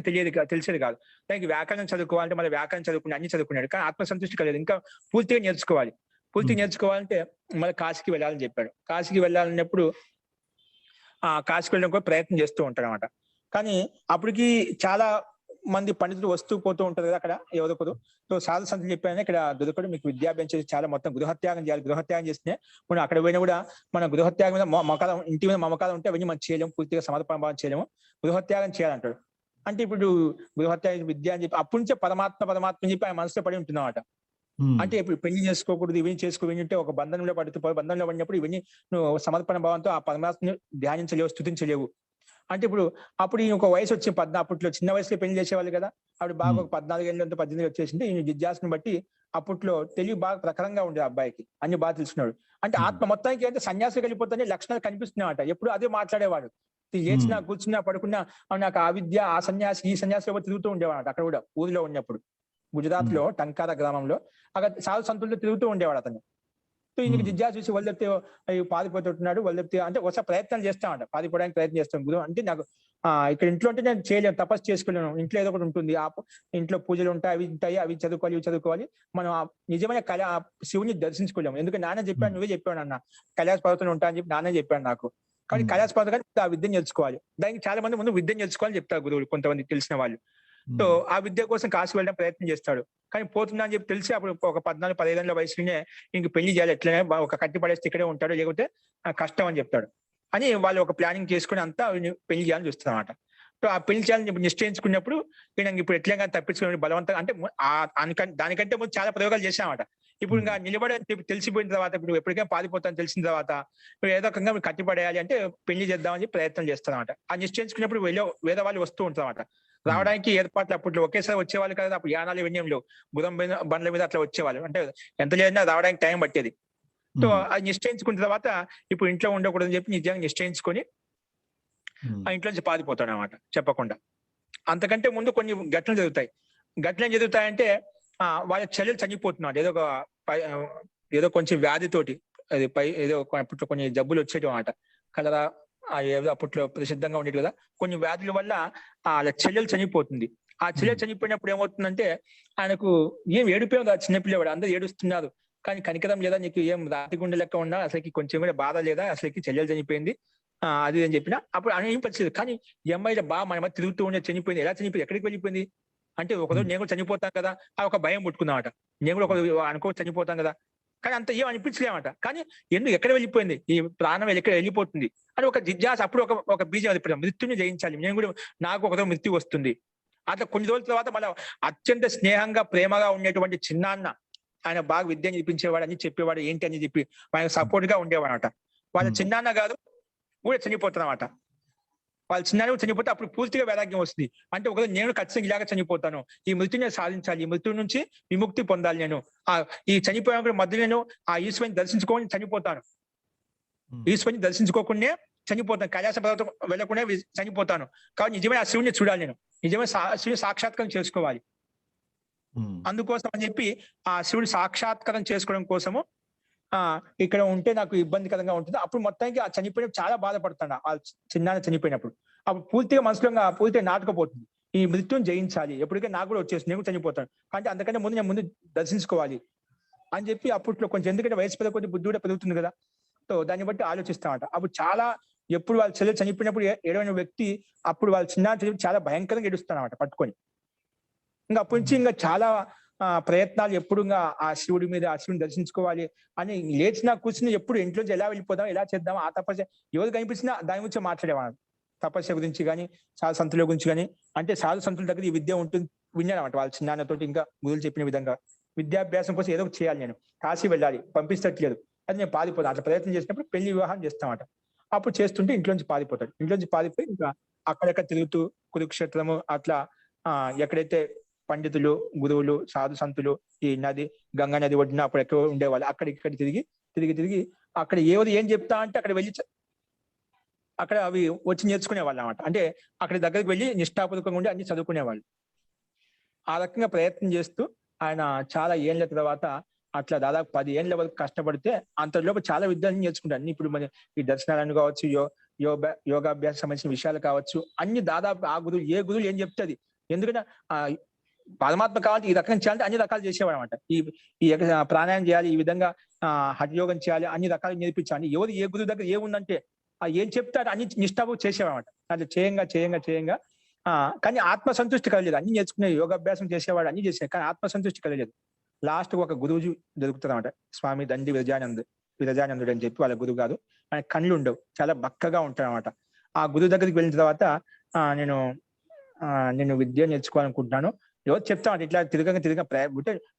తెలిసేది కాదు. దానికి వ్యాకరణం చదువుకోవాలంటే మళ్ళీ వ్యాకరణం చదువుకుని అన్ని చదువుకున్నాడు. కానీ ఆత్మసంతృష్టి కలదు. ఇంకా పూర్తిగా నేర్చుకోవాలి. పూర్తిగా నేర్చుకోవాలంటే మళ్ళీ కాశీకి వెళ్ళాలని చెప్పాడు. కాశీకి వెళ్ళాలన్నప్పుడు కాశీకి వెళ్ళడం కూడా ప్రయత్నం చేస్తూ ఉంటాడు అనమాట. కానీ అప్పటికి చాలా మంది పండితులు వస్తూ పోతూ ఉంటారు కదా అక్కడ ఎవరొకరు. సో సాధు సంతులు చెప్పాను ఇక్కడ దొరకడు, మీకు విద్యాభ్యాసం చేసి చాలా మొత్తం గృహత్యాగం చేయాలి. గృహత్యాగం చేస్తే మనం అక్కడ పోయినా కూడా మన గృహత్యాగం మీద మమకారం, ఇంటి మీద మమకారం ఉంటే అవన్నీ మనం చేయలేము, పూర్తిగా సమర్పణ భావం చేయలేము, గృహత్యాగం చేయాలంటాడు. అంటే ఇప్పుడు గృహత్యాగం విద్య అని చెప్పి అప్పటి నుంచే పరమాత్మ అని చెప్పి ఆయన మనసులో పడి ఉంటున్నమాట. అంటే ఇప్పుడు పెళ్లి చేసుకోకూడదు, ఇవన్నీ చేసుకోవాలి అంటే ఒక బంధంలో పడుతూ బంధంలో పడినప్పుడు ఇవన్నీ నువ్వు సమర్పణ భావంతో ఆ పరమాత్మని ధ్యానించలేవు, స్థుతించలేవు. అంటే అప్పుడు ఈ ఒక వయసు వచ్చి అప్పట్లో చిన్న వయసులో పెళ్లి చేసేవాళ్ళు కదా. అప్పుడు బాగా ఒక 14 ఏళ్ళంతా 18 వచ్చేసింది. ఈ జిజ్ఞాసను బట్టి అప్పట్లో తెలివి బాగా ప్రఖరంగా ఉండేది అబ్బాయికి, అన్ని బాగా తెలుసుకున్నాడు. అంటే ఆత్మ మొత్తానికి అంటే సన్యాసి వెళ్ళిపోతానే లక్షణాలు కనిపిస్తున్నాయట. ఎప్పుడు అదే మాట్లాడేవాడు. లేచినా కూర్చున్నా పడుకున్నా నాకు ఆ విద్య, ఆ సన్యాసి, ఈ సన్యాసి తిరుగుతూ ఉండేవాడు. అక్కడ కూడా ఊరిలో ఉన్నప్పుడు గుజరాత్ లో టంకారా గ్రామంలో అక్కడ సాధు సంతులతో తిరుగుతూ ఉండేవాడు అతను. సో ఈయనకి జిజ్ఞాస చూసి వాళ్ళు చెప్తే పారిపోతున్నాడు, వాళ్ళు చెప్తే అంటే ఒకసారి ప్రయత్నం చేస్తామంట, పారిపోవడానికి ప్రయత్నం చేస్తాం. గురువు అంటే నాకు ఇక్కడ ఇంట్లో ఉంటే నేను చేయలేను, తపస్సు చేసుకోలేను, ఇంట్లో ఏదో ఒకటి ఉంటుంది, ఇంట్లో పూజలు ఉంటాయి, అవి ఉంటాయి, అవి చదువుకోవాలి, ఇవి చదువుకోవాలి, మనం నిజమైన శివుని దర్శించుకోలేము. ఎందుకంటే నాన్న చెప్పాను, నువ్వే చెప్పాడు అన్న కైలాస పర్వతం ఉంటా అని చెప్పి నాన్న చెప్పాడు నాకు. కానీ కైలాస పర్వతం ఆ విద్యను నేర్చుకోవాలి. దానికి చాలా మంది ముందు విద్యను నేర్చుకోవాలని చెప్తారు గురువులు, కొంతమంది తెలిసిన వాళ్ళు. సో ఆ విద్య కోసం కాశీ వెళ్ళడం ప్రయత్నం చేస్తాడు. కానీ పోతున్నా అని చెప్పి తెలిసి అప్పుడు ఒక 14-15 వయసులోనే ఇంక పెళ్లి చేయాలి, ఎట్లనే ఒక కట్టి పడేస్తే ఇక్కడే ఉంటాడు, లేకపోతే కష్టం అని చెప్తాడు అని వాళ్ళు ఒక ప్లానింగ్ చేసుకుని అంతా పెళ్లి చేయాలని చూస్తారు అన్నమాట. సో ఆ పెళ్లి చేయాలని చెప్పి నిశ్చయించుకున్నప్పుడు ఈయన ఇప్పుడు ఎట్లా కానీ తప్పించుకుని బలవంతంగా అంటే దానికంటే ముందు చాలా ప్రయోగాలు చేశామట. ఇప్పుడు ఇంకా నిలబడని చెప్పి తెలిసిపోయిన తర్వాత, ఇప్పుడు ఎప్పటికైనా పారిపోతాను తెలిసిన తర్వాత ఏదో రకంగా మీరు కట్టిపడేయాలి అంటే పెళ్లి చేద్దామని చెప్పి ప్రయత్నం చేస్తారన్నమాట. ఆ నిశ్చయించుకున్నప్పుడు వేరే వాళ్ళు వస్తూ ఉంటారన్నమాట. రావడానికి ఏర్పాట్లు అప్పట్లో ఒకేసారి వచ్చేవాళ్ళు కదా, అప్పుడు యానాలు ఇవన్నీ లేవు, గురం బండ్ల మీద అట్లా వచ్చేవాళ్ళు, అంటే ఎంత లేదన్నా రావడానికి టైం పట్టేది. సో అది నిశ్చయించుకున్న తర్వాత ఇప్పుడు ఇంట్లో ఉండకూడదని చెప్పి నిజంగా నిశ్చయించుకొని ఆ ఇంట్లో నుంచి పారిపోతాడు అనమాట చెప్పకుండా. అంతకంటే ముందు కొన్ని ఘటనలు జరుగుతాయి. ఘటనలు జరుగుతాయంటే వాళ్ళ చెల్లెలు చనిపోతున్నాడు, ఏదో కొంచెం వ్యాధితోటి, అది ఏదో అప్పట్లో కొన్ని జబ్బులు వచ్చేటి అన్నమాట, కలరా ఏదో అప్పట్లో ప్రసిద్ధంగా ఉండేది కదా. కొన్ని వ్యాధుల వల్ల వాళ్ళ చెల్లెలు చనిపోతుంది. ఆ చెల్లెలు చనిపోయినప్పుడు ఏమవుతుందంటే ఆయనకు ఏం ఏడిపోయింది, ఆ చిన్నపిల్లవాడు అందరూ ఏడుస్తున్నారు, కానీ కనికరం లేదా, నీకు ఏం రాతి గుండె లెక్క ఉన్నా అసలుకి కొంచెం కూడా బాధ లేదా, అసలుకి చెల్లెలు చనిపోయింది అది అని చెప్పినా అప్పుడు ఏం పరిస్థితి. కానీ ఈ అమ్మాయిలో బాగా మన మధ్య తిరుగుతూ ఉండే చనిపోయింది. ఎలా చనిపోయింది, ఎక్కడికి వెళ్ళిపోయింది అంటే ఒకరోజు నేను కూడా చనిపోతాను కదా, ఆ ఒక భయం పుట్టుకుందామట. నేను కూడా ఒక అనుకో చనిపోతాను కదా, కానీ అంత ఏం అనిపించలేమట. కానీ ఎందుకు ఎక్కడ వెళ్ళిపోయింది, ఈ ప్రాణం ఎక్కడ వెళ్ళిపోతుంది అని ఒక జిజ్ఞాస. అప్పుడు ఒక బీజం అది, మృత్యుని జయించాలి, నేను కూడా నాకు ఒకరోజు మృత్యు వస్తుంది. అట్లా కొన్ని రోజుల తర్వాత మళ్ళీ అత్యంత స్నేహంగా ప్రేమగా ఉండేటువంటి చిన్నాన్న, ఆయన బాగా విద్య నేర్పించేవాడు అని చెప్పేవాడు, ఏంటి అని చెప్పి ఆయన సపోర్ట్ గా ఉండేవాడు అనమాట. వాళ్ళ చిన్నాన్న గారు కూడా చనిపోతారన్నమాట. వాళ్ళ చిన్నాన్న చనిపోతే అప్పుడు పూర్తిగా వైరాగ్యం వస్తుంది. అంటే ఒకరోజు నేను ఖచ్చితంగా ఇలాగ చనిపోతాను, ఈ మృత్యుని సాధించాలి, ఈ మృత్యు నుంచి విముక్తి పొందాలి, నేను ఈ చనిపోయిన మధ్య నేను ఆ ఈశ్వరుని దర్శించుకొని చనిపోతాను, ఈశ్వరుని దర్శించుకోకుండా చనిపోతాను, కైలాస పర్వతం వెళ్ళకుండా చనిపోతాను. కాబట్టి నిజమైన ఆ శివుని చూడాలి, నేను నిజమైన శివుని సాక్షాత్కారం చేసుకోవాలి. అందుకోసం అని చెప్పి ఆ శివుడి సాక్షాత్కారం చేసుకోవడం కోసము ఇక్కడ ఉంటే నాకు ఇబ్బందికరంగా ఉంటుంది. అప్పుడు మొత్తానికి ఆ చనిపోయిన చాలా బాధపడుతున్నా, ఆ చిన్నాన్న చనిపోయినప్పుడు. అప్పుడు పూర్తిగా మనసులో పూర్తిగా నాటుకుపోతుంది, ఈ మృత్యుని జయించాలి, ఎప్పటికీ నాకు కూడా వచ్చేసి నేను చనిపోతాను, అంటే అంతకంటే ముందు నేను ముందు దర్శించుకోవాలి అని చెప్పి అప్పట్లో కొంచెం, ఎందుకంటే వయసు పెద్ద కొద్ది బుద్ధి కూడా పెరుగుతుంది కదా, సో దాన్ని బట్టి ఆలోచిస్తామట. అప్పుడు చాలా ఎప్పుడు వాళ్ళ చెల్లెలు చనిపోయినప్పుడు ఏడవైన వ్యక్తి అప్పుడు వాళ్ళ చిన్న చాలా భయంకరంగా ఏడుస్తానమాట పట్టుకొని. ఇంకా అప్పటి నుంచి ఇంకా చాలా ప్రయత్నాలు ఎప్పుడు ఆ శివుడి మీద, ఆ శివుని దర్శించుకోవాలి అని లేచినా కూర్చుని ఎప్పుడు ఇంట్లోంచి ఎలా వెళ్ళిపోదాం, ఎలా చేద్దాం, ఆ తపస్య ఎవరు కనిపించినా దాని గురించి మాట్లాడేవాడు, తపస్య గురించి కానీ సాధు సంతుల గురించి కానీ. అంటే సాధు సంతుల దగ్గర ఈ విద్య ఉంటుంది విన్నానమాట వాళ్ళ చిన్నాన్నతోటి, ఇంకా గురువులు చెప్పిన విధంగా విద్యాభ్యాసం కోసం ఏదో చేయాలి, నేను కాశీ వెళ్ళాలి, పంపిస్తట్లేదు, అది నేను పారిపోతాను. అట్లా ప్రయత్నం చేసినప్పుడు పెళ్లి వివాహం చేస్తామట. అప్పుడు చేస్తుంటే ఇంట్లోంచి పారిపోతాడు, ఇంట్లోంచి పారిపోయి ఇంకా అక్కడెక్కడ తిరుగుతూ కురుక్షేత్రము అట్లా ఎక్కడైతే పండితులు, గురువులు, సాధు సంతులు, ఈ నది, గంగా నది ఒడ్డున అప్పుడు ఎక్కువ ఉండేవాళ్ళు, అక్కడ ఇక్కడ తిరిగి అక్కడ ఎవరు ఏం చెప్తా అంటే అక్కడ వెళ్ళి అక్కడ అవి వచ్చి నేర్చుకునేవాళ్ళు అన్నమాట. అంటే అక్కడి దగ్గరికి వెళ్ళి నిష్ఠాపూర్వకంగా ఉండి అన్ని చదువుకునేవాళ్ళు. ఆ రకంగా ప్రయత్నం చేస్తూ ఆయన చాలా ఏళ్ళ తర్వాత అట్లా దాదాపు 10 ఏళ్ళ వరకు కష్టపడితే అంతలోపు చాలా విద్యను నేర్చుకుంటారు. అన్ని ఇప్పుడు మన ఈ దర్శనాలను కావచ్చు, యోగాభ్యాసం సంబంధించిన విషయాలు కావచ్చు, అన్ని దాదాపు ఆ గురువు ఏ గురువు ఏం చెప్తుంది. ఎందుకంటే ఆ పరమాత్మ కావాలి ఈ రకం చేయాలంటే అన్ని రకాలు చేసేవాడు అనమాట. ఈ ప్రాణాయామం చేయాలి, ఈ విధంగా హఠయోగం చేయాలి, అన్ని రకాలు నేర్పించాలి. ఎవరు ఏ గురువు దగ్గర ఏముందంటే ఏం చెప్తారు అన్ని నిష్ఠాపం చేసేవాడనమాట. అది చేయంగా కానీ ఆత్మసంతృష్టి కలగలేదు. అన్ని నేర్చుకునే యోగాభ్యాసం చేసేవాడు, అన్ని చేసేది, కానీ ఆత్మసంతృష్టి కలగలేదు. లాస్ట్ ఒక గురువు దొరుకుతుంది అనమాట. స్వామి దండి విరజానందుడు అని చెప్పి వాళ్ళ గురువు గారు. ఆయన కళ్ళు ఉండవు, చాలా బక్కగా ఉంటాడు అనమాట. ఆ గురువు దగ్గరికి వెళ్ళిన తర్వాత నేను విద్య నేర్చుకోవాలనుకుంటున్నాను. ఎవరు చెప్తామంటే ఇట్లా తిరగ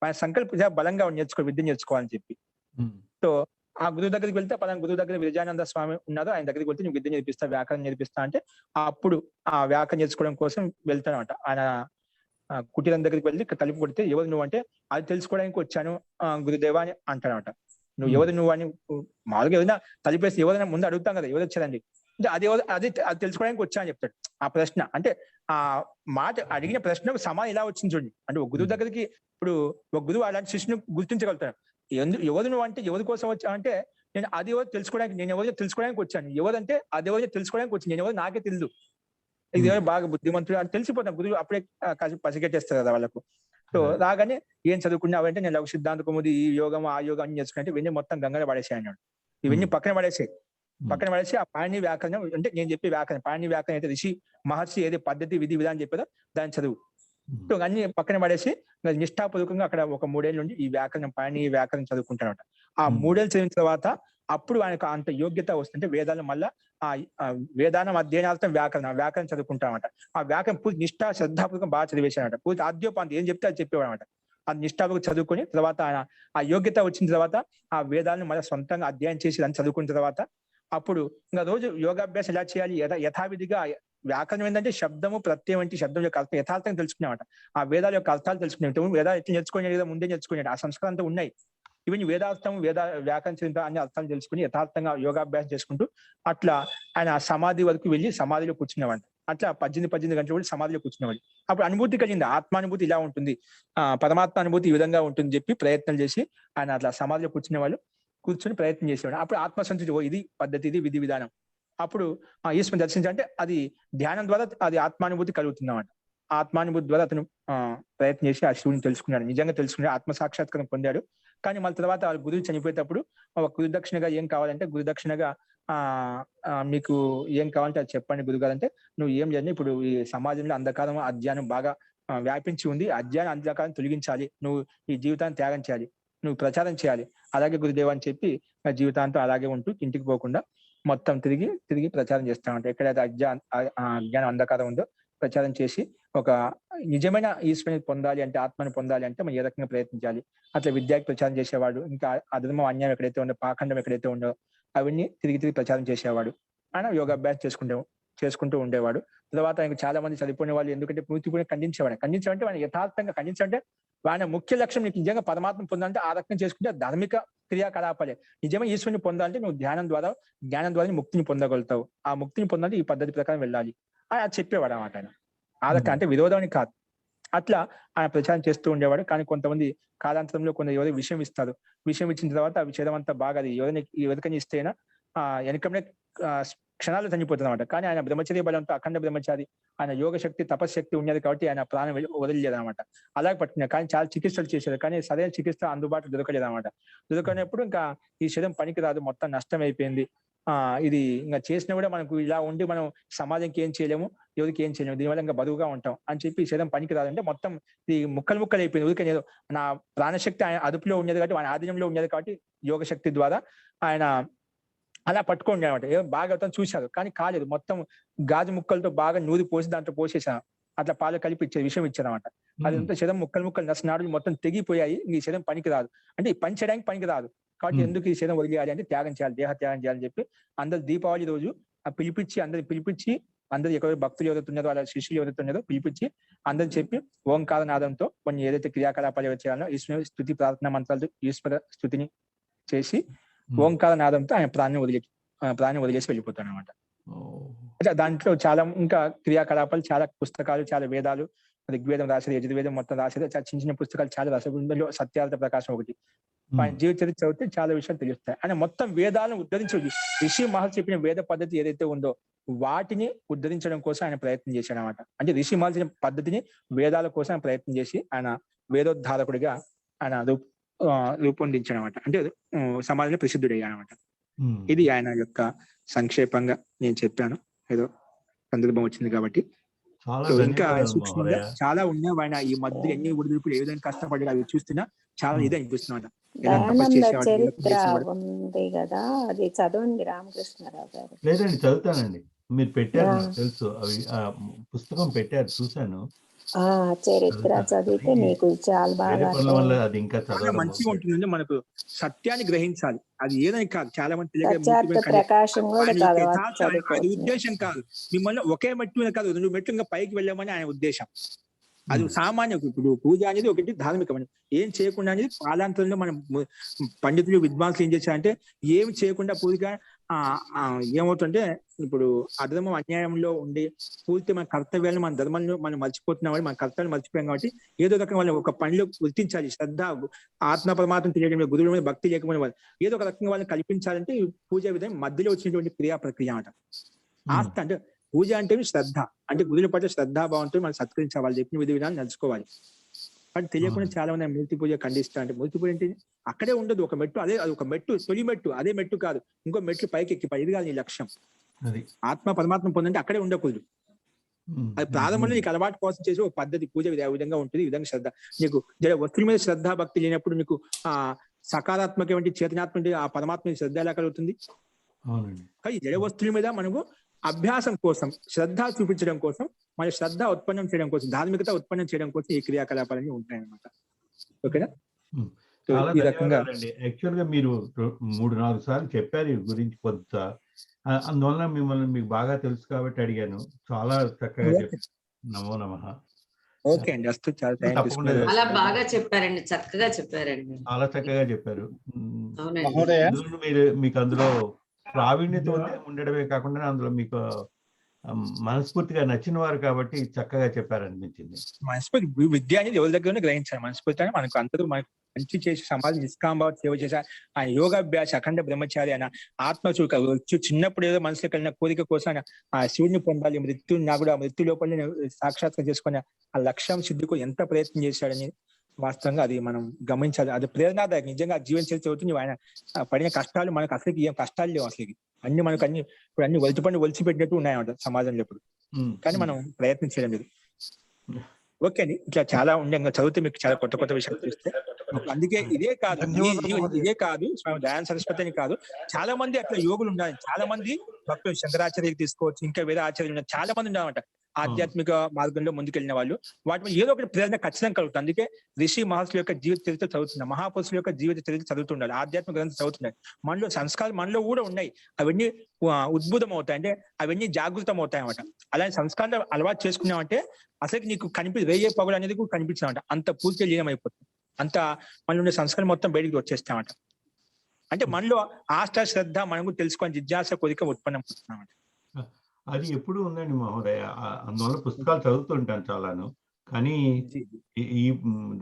ఆయన సంకల్ప బలంగా విద్య నేర్చుకోవాలని చెప్పి. సో ఆ గురువు దగ్గరికి వెళ్తే పలానా గురువు దగ్గర విరజానంద స్వామి ఉన్నారు, ఆయన దగ్గరికి వెళ్తే నేను విద్య నేర్పిస్తా, వ్యాకరణ నేర్పిస్తా అంటే అప్పుడు ఆ వ్యాకరణ నేర్చుకోవడం కోసం వెళ్తానమాట. ఆయన కుటీరం దగ్గరికి వెళ్ళి తలుపు కొడితే ఎవరు నువ్వు అంటే అది తెలుసుకోవడానికి వచ్చాను గురుదేవా అని అంటానమాట. నువ్వు ఎవరు నువ్వు అని మామూలుగా ఏదైనా తలిపేసి ఎవరైనా ముందు అడుగుతాం కదా, ఎవరు వచ్చారండి అంటే అది తెలుసుకోవడానికి వచ్చా అని చెప్తాడు. ఆ ప్రశ్న అంటే ఆ మాట అడిగిన ప్రశ్నకు సమాధానం ఇలా వచ్చింది చూడండి. అంటే ఒక గురువు దగ్గరికి ఇప్పుడు ఒక గురువు అలాంటి శిష్యుని గుర్తించగలుగుతాడు. ఎవరు నువ్వు అంటే ఎవరి కోసం వచ్చా అంటే నేను అది ఎవరు తెలుసుకోవడానికి, నేను ఎవరైనా తెలుసుకోవడానికి వచ్చాను. ఎవరంటే అది ఎవరైనా తెలుసుకోవడానికి వచ్చి నేను ఎవరు నాకే తెలియదు. ఇది బాగా బుద్ధిమంతుడు అని తెలిసిపోతాం. గురువు అప్పుడే పసిగట్టేస్తారు కదా వాళ్ళకు. సో రాగానే ఏం చదువుకున్నావు అంటే నేను లఘు సిద్ధాంత కౌముది, ఈ యోగం ఆ యోగం అన్ని నేర్చుకుంటే ఇవన్నీ మొత్తం గంగలో పడేసాయి అన్నాడు. ఇవన్నీ పక్కన పడేసి ఆ పాణిని వ్యాకరణం అంటే నేను చెప్పే వ్యాకరణం, పాణిని వ్యాకరణం అయితే ఋషి మహర్షి ఏది పద్ధతి విధి విధానం చెప్పేదో దాని చదువు. సో అన్ని పక్కన పడేసి నిష్ఠాపూర్వకంగా అక్కడ ఒక 3 ఏళ్ళ నుండి ఈ వ్యాకరణం పాణిని వ్యాకరణం చదువుకుంటానమాట. ఆ 3 ఏళ్ళు చదివిన తర్వాత అప్పుడు ఆయనకు అంత యోగ్యత వస్తుంటే వేదాలు మళ్ళా ఆ వేదానం అధ్యయనార్థం వ్యాకరణం చదువుకుంటామట. ఆ వ్యాకరణం పూర్తి నిష్ఠా శ్రద్ధాపూర్వకం బాగా చదివేశాడట. పూర్తి ఆద్యోపాంతి ఏం చెప్తే అది చెప్పేవాడు అనమాట. అది నిష్ఠాపూర్వకం చదువుకొని తర్వాత ఆయన ఆ యోగ్యత వచ్చిన తర్వాత ఆ వేదాలను మళ్ళీ సొంతంగా అధ్యయనం చేసి దాన్ని చదువుకున్న తర్వాత అప్పుడు ఇంకా రోజు యోగాభ్యాసం ఎలా చేయాలి యథావిధిగా వ్యాకరణం ఏంటంటే శబ్దము ప్రత్యయం వంటి శబ్దం యొక్క అర్థం యథార్థంగా తెలుసుకునేమాట. ఆ వేదాల యొక్క అర్థాలు తెలుసుకునే వేదాలు ఎట్లా నేర్చుకునే ముందే నేర్చుకునేది ఆ సంస్కారం అంతా ఉన్నాయి. ఇవన్నీ వేదార్థం వ్యాకరణ అన్ని అర్థాలు తెలుసుకుని యథార్థంగా యోగాభ్యాసం చేసుకుంటూ అట్లా ఆయన సమాధి వరకు వెళ్ళి సమాధిలో కూర్చునేవాడు. అట్లా 18 గంటలు కూడా సమాధిలో కూర్చునేవాడు. అప్పుడు అనుభూతి కలిగింది, ఆత్మానుభూతి ఇలా ఉంటుంది, పరమాత్మ అనుభూతి ఈ విధంగా ఉంటుంది చెప్పి ప్రయత్నం చేసి ఆయన అట్లా సమాధిలో కూర్చుని ప్రయత్నం చేసేవాడు. అప్పుడు ఆత్మసంతృప్తి, ఇది పద్ధతి, ఇది విధి విధానం. అప్పుడు ఈశ్వరుని దర్శించాలంటే అది ధ్యానం ద్వారా అది ఆత్మానుభూతి కలుగుతుంది అన్నమాట. ఆత్మానుభూతి ద్వారా అతను ప్రయత్నం చేసి ఆ శివుని తెలుసుకున్నాడు, నిజంగా తెలుసుకున్నాడు, ఆత్మ సాక్షాత్కారం పొందాడు. కానీ మళ్ళీ తర్వాత గురువు చనిపోయేటప్పుడు ఒక గురుదక్షిణగా ఏం కావాలంటే గురుదక్షిణగా మీకు ఏం కావాలంటే అది చెప్పండి గురుగారు అంటే, నువ్వు ఏం చేయాలి, ఇప్పుడు ఈ సమాజంలో అంధకారం అజ్ఞానం బాగా వ్యాపించి ఉంది, అజ్ఞానం అంధకారం తొలగించాలి, నువ్వు ఈ జీవితాన్ని త్యాగం చేయాలి, నువ్వు ప్రచారం చేయాలి. అలాగే గురుదేవ అని చెప్పి జీవితాంతం అలాగే ఉంటూ ఇంటికి పోకుండా మొత్తం తిరిగి ప్రచారం చేస్తామంట. ఎక్కడైతే అజ్ఞానం అంధకారం ఉందో ప్రచారం చేసి ఒక నిజమైన ఈశ్వరుని పొందాలి అంటే, ఆత్మని పొందాలి అంటే మనం ఏ రకంగా ప్రయత్నించాలి, అట్లా విద్యాకి ప్రచారం చేసేవాడు. ఇంకా అధర్మం అన్యాయం ఎక్కడైతే ఉందో, పాఖండం ఎక్కడైతే ఉందో అవన్నీ తిరిగి ప్రచారం చేసేవాడు. ఆయన యోగాభ్యాసం చేసుకుంటూ ఉండేవాడు. తర్వాత ఇంకా చాలా మంది చనిపోయిన వాళ్ళు ఎందుకంటే పూర్తిగా ఖండించాలంటే ఆయన యథార్థంగా ఖండించాలంటే ఆయన ముఖ్య లక్ష్యం నీకు నిజంగా పరమాత్మ పొందాలంటే ఆ రకంగా చేసుకుంటే ధార్మిక క్రియాకలాపాలే. నిజంగా ఈశ్వరుని పొందాలంటే నువ్వు జ్ఞానం ద్వారా ముక్తిని పొందగలుగుతావు. ఆ ముక్తిని పొందాలంటే ఈ పద్ధతి ప్రకారం వెళ్ళాలి అని చెప్పేవాడు అన్నమాట. ఆయన ఆ రకం అంటే విరోధాన్ని కాదు, అట్లా ఆయన ప్రచారం చేస్తూ ఉండేవాడు. కానీ కొంతమంది కాలాంతరంలో ఎవరు విషయం ఇస్తారు, విషయం ఇచ్చిన తర్వాత ఆ విషయం అంతా బాగా అది ఎవరికైనా ఇస్తేనా వెనకనే క్షణాలు చనిపోతుంది అనమాట. కానీ ఆయన బ్రహ్మచర్య బలంతో అఖండ బ్రహ్మచారి, ఆయన యోగ శక్తి తపశక్తి ఉన్నది కాబట్టి ఆయన ప్రాణం వదిలేదు అనమాట. అలాగే పట్టుకున్నారు. కానీ చాలా చికిత్సలు చేశారు, కానీ సరైన చికిత్స అందుబాటులో దొరకలేదు అనమాట. దొరకనప్పుడు ఇంకా ఈ శరీరం పనికి రాదు, మొత్తం నష్టం అయిపోయింది. ఇది ఇంకా చేసినా కూడా మనకు ఇలా ఉండి మనం సమాజంకి ఏం చేయలేము, ఎవరికి ఏం చేయలేము, దీనివల్ల ఇంకా బరువుగా ఉంటాం అని చెప్పి ఈ శరీరం పనికి రాదంటే మొత్తం ఇది ముక్కలు అయిపోయింది. ఊరికే నా ప్రాణశక్తి ఆయన అదుపులో ఉండేది కాబట్టి, ఆయన ఆధీనంలో ఉండేది కాబట్టి యోగ శక్తి ద్వారా ఆయన అలా పట్టుకోండి అనమాట. బాగా అతను చూశారు కానీ కాలేదు, మొత్తం గాజు ముక్కలతో బాగా నూరి పోసి దాంట్లో పోసేసాను, అట్లా పాలు కలిపి విషయం ఇచ్చారనమాట. అదంతా శరీరం ముక్కలు నష్టనాడులు మొత్తం తెగిపోయాయి, ఈ శరీరం పనికి రాదు అంటే ఈ పని చేయడానికి పనికి రాదు కాబట్టి ఎందుకు ఈ శరీరం వదిలేయాలి అంటే త్యాగం చేయాలి, దేహ త్యాగం చేయాలని చెప్పి అందరు దీపావళి రోజు పిలిపించి అందరు ఎవరు భక్తులు ఎవరుతున్నారో వాళ్ళ శిష్యులు ఎవరుతున్నారో పిలిపించి అందరు చెప్పి ఓంకార నాదంతో కొన్ని ఏదైతే క్రియాకలాపాలు ఎవరు చేయాలో ఈశ్వర స్తుతి ప్రార్థన మంత్రాలతో ఈశ్వర స్తుతిని చేసి ఓంకార నాదంతో ఆయన ప్రాణం వదిలేసి వెళ్ళిపోతాడు అనమాట. అంటే దాంట్లో చాలా ఇంకా క్రియాకలాపాలు, చాలా పుస్తకాలు, చాలా వేదాలు, ఋగ్వేదం రాసేది, యజుర్వేదం మొత్తం రాసేది, చిన్న చిన్న పుస్తకాలు చాలా రాసేది. సత్యార్థ ప్రకాశం ఒకటి, ఆయన జీవిత చరిత్ర చదివితే చాలా విషయాలు తెలుస్తాయి. ఆయన మొత్తం వేదాలను ఉద్ధరించి ఋషి మహర్షి చెప్పిన వేద పద్ధతి ఏదైతే ఉందో వాటిని ఉద్ధరించడం కోసం ఆయన ప్రయత్నం చేశాడు అనమాట. అంటే ఋషి మహర్షి పద్ధతిని వేదాల కోసం ఆయన ప్రయత్నం చేసి ఆయన వేదోద్ధారకుడిగా ఆయన రూపొందించాడు అనమాట. అంటే సమాజంలో ప్రసిద్ధుడయ్యాడు అనమాట. ఇది ఆయన యొక్క సంక్షేపంగా నేను చెప్పాను, ఏదో సందర్భం వచ్చింది కాబట్టి. ఇంకా సూక్ష్మంగా చాలా ఉన్నాయి. ఆయన ఈ మధ్య ఎన్ని ఒడిదుడుకులు ఏ విధంగా కష్టపడి అవి చూస్తున్నా చాలా ఇదే అనిపిస్తుంది. చరిత్ర ఉంది కదా, అది చదవండి రామకృష్ణారావు గారు. లేదండి, చదువుతానండి. మీరు పెట్టారు, నాకు తెలుసు. అవి పుస్తకం పెట్టారు, చూశాను. చరిత్ర చదివితే మీకు చాలా బాగా అది ఇంకా చాలా మంచిగా ఉంటుందండి. మనకు సత్యాన్ని గ్రహించాలి, అది ఏదని కాదు. చాలా మంది ప్రకాశం అది ఉద్దేశం కాదు. మిమ్మల్ని ఒకే మెట్టు మీద కాదు 2 మెట్లు ఇంకా పైకి వెళ్ళామని ఆయన ఉద్దేశం. అది సామాన్య. ఇప్పుడు పూజ అనేది ఒకటి ధార్మికమని ఏం చేయకుండా అనేది కాలాంతరంలో మనం పండితులు విద్వాంసులు ఏం చేశారంటే ఏమి చేయకుండా పూజగా ఏమవుతుంటే ఇప్పుడు అధర్మం అన్యాయంలో ఉండి పూర్తి మన కర్తవ్యాలను మన ధర్మంలో మనం మర్చిపోతున్నాం, మన కర్తవ్యాలు మర్చిపోయాం కాబట్టి ఏదో రకంగా వాళ్ళని ఒక పనిలో గుర్తించాలి. శ్రద్ధ, ఆత్మ పరమాత్మ తెలియడం, గురువుల మీద భక్తి లేకపోయిన వాళ్ళు ఏదో ఒక రకంగా వాళ్ళని కల్పించాలంటే పూజా విధానం మధ్యలో వచ్చినటువంటి క్రియా ప్రక్రియ అన్నమాట. ఆస్థ అంటే పూజ అంటే శ్రద్ధ, అంటే గురువుల పట్ల శ్రద్ధాభావంతో మనం సత్కరించాలి, వాళ్ళు చెప్పిన విధి విధానం నడుచుకోవాలి. కానీ తెలియకుండా చాలా మంది మూర్తి పూజ ఖండిస్తా అంటే మూర్తి పూజ ఏంటి అక్కడే ఉండదు. ఒక మెట్టు అదే, అది ఒక మెట్టు, తొలి మెట్టు అదే మెట్టు కాదు, ఇంకో మెట్లు పైకి ఎక్కి ఇది కాదు నీ లక్ష్యం. ఆత్మ పరమాత్మ పొందంటే అక్కడే ఉండకూడదు. అది ప్రారంభంలో నీకు అలవాటు కోసం చేసి ఒక పద్ధతి పూజ విధంగా ఉంటుంది. ఈ విధంగా శ్రద్ధ, నీకు వస్తువుల మీద శ్రద్ధ భక్తి లేనప్పుడు నీకు సకారాత్మక చేతనాత్మక ఆ పరమాత్మ శ్రద్ధ ఎలా కలుగుతుంది? కానీ జడ వస్తువుల మీద మనకు అభ్యాసం కోసం, శ్రద్ధ చూపించడం కోసం, మన శ్రద్ధ ఉత్పన్నం చేయడం కోసం, ధార్మికత ఉత్పన్నం చేయడం కోసం ఈ క్రియాకలాపాలన్నీ ఉంటాయన్నమాట. ఓకేనా? ఈ రకంగా యాక్చువల్ గా మీరు 3-4 సార్లు చెప్పారు ఈ గురించి కొంత, అందువల్ల మిమ్మల్ని మీకు బాగా తెలుసు కాబట్టి అడిగాను. చాలా చక్కగా చెప్పారు. నమో నమః. ఓకే అండి, అస్తు. అలా బాగా చెప్పారండి, చక్కగా చెప్పారండి, చాలా చక్కగా చెప్పారు. మీరు మీకు అందులో ప్రావీణ్యత ఉండడమే కాకుండా అందులో మీకు మనస్ఫూర్తిగా నచ్చిన వారు కాబట్టి చక్కగా చెప్పారనిపించింది. మనస్ఫూర్తి విద్య అనేది ఎవరి దగ్గర గ్రహించాలి. మనస్ఫూర్తి అని మనకు అందరూ మనకు మంచి చేసి సమాజం నిష్కాంభావ సేవ చేసా ఆయన యోగాభ్యాస అఖండ బ్రహ్మచారి ఆయన ఆత్మచూక చిన్నప్పుడు ఏదో మనసులో కలిగిన కోరిక కోసం ఆ శివుడిని పొందాలి, మృత్యు నా కూడా ఆ మృత్యు లోపల సాక్షాత్కారం చేసుకుని ఆ లక్ష్యం సిద్ధికి ఎంత ప్రయత్నం చేశాడని వాస్తవంగా అది మనం గమనించాలి. అది ప్రేరణాదాయకం. నిజంగా జీవన చరిత్ర అవుతుంది. ఆయన పడిన కష్టాలు మనకు అసలు ఏం కష్టాలు లేవు అసలు. అన్ని మనకు ఇప్పుడు అన్ని ఒలిచిపెట్టినట్టు ఉన్నాయన్నమాట సమాజంలో ఇప్పుడు. కానీ మనం ప్రయత్నం చేయడం లేదు. ఓకే అండి, ఇట్లా చాలా ఉండే చదివితే మీకు చాలా కొత్త కొత్త విషయాలు చూస్తే. అందుకే ఇదే కాదు స్వామి దయానంద సరస్వతి అని కాదు, చాలా మంది అట్లా యోగులు ఉండాలి. చాలా మంది భక్తులు శంకరాచార్యకి తీసుకోవచ్చు, ఇంకా వేరే ఆచార్యులు ఉన్నారు, చాలా మంది ఉన్నారన్నమాట ఆధ్యాత్మిక మార్గంలో ముందుకెళ్ళిన వాళ్ళు. వాటి మీద ఏదో ఒకటి ప్రేరణ ఖచ్చితంగా కలుగుతుంది. అందుకే ఋషి మహర్షుల యొక్క జీవిత చరిత్ర చదువుతున్నారు, మహాపురుషుల యొక్క జీవిత చరిత్ర చదువుతుండాలి, ఆధ్యాత్మిక గ్రంథం చదువుతున్నారు. మనలో సంస్కారాలు మనలో కూడా ఉన్నాయి, అవన్నీ ఉద్భుతం అవుతాయి, అంటే అవన్నీ జాగృతం అవుతాయి అన్నమాట. అలాంటి సంస్కారాలు అలవాటు చేసుకున్నామంటే అసలు నీకు రేయే పగులు అనేది కూడా కనిపించామంట, అంత పూర్తిగా లీనమైపోతుంది. అంత మనలో ఉండే సంస్కారం మొత్తం బయటికి వచ్చేస్తామంట. అంటే మనలో ఆస్థ శ్రద్ధ మనకు తెలుసుకొని జిజ్ఞాస కోరిక ఉత్పన్నం అవుతున్నామంట. అది ఎప్పుడు ఉందండి మహోదయ. అందువల్ల పుస్తకాలు చదువుతుంటాను చాలాను. కానీ ఈ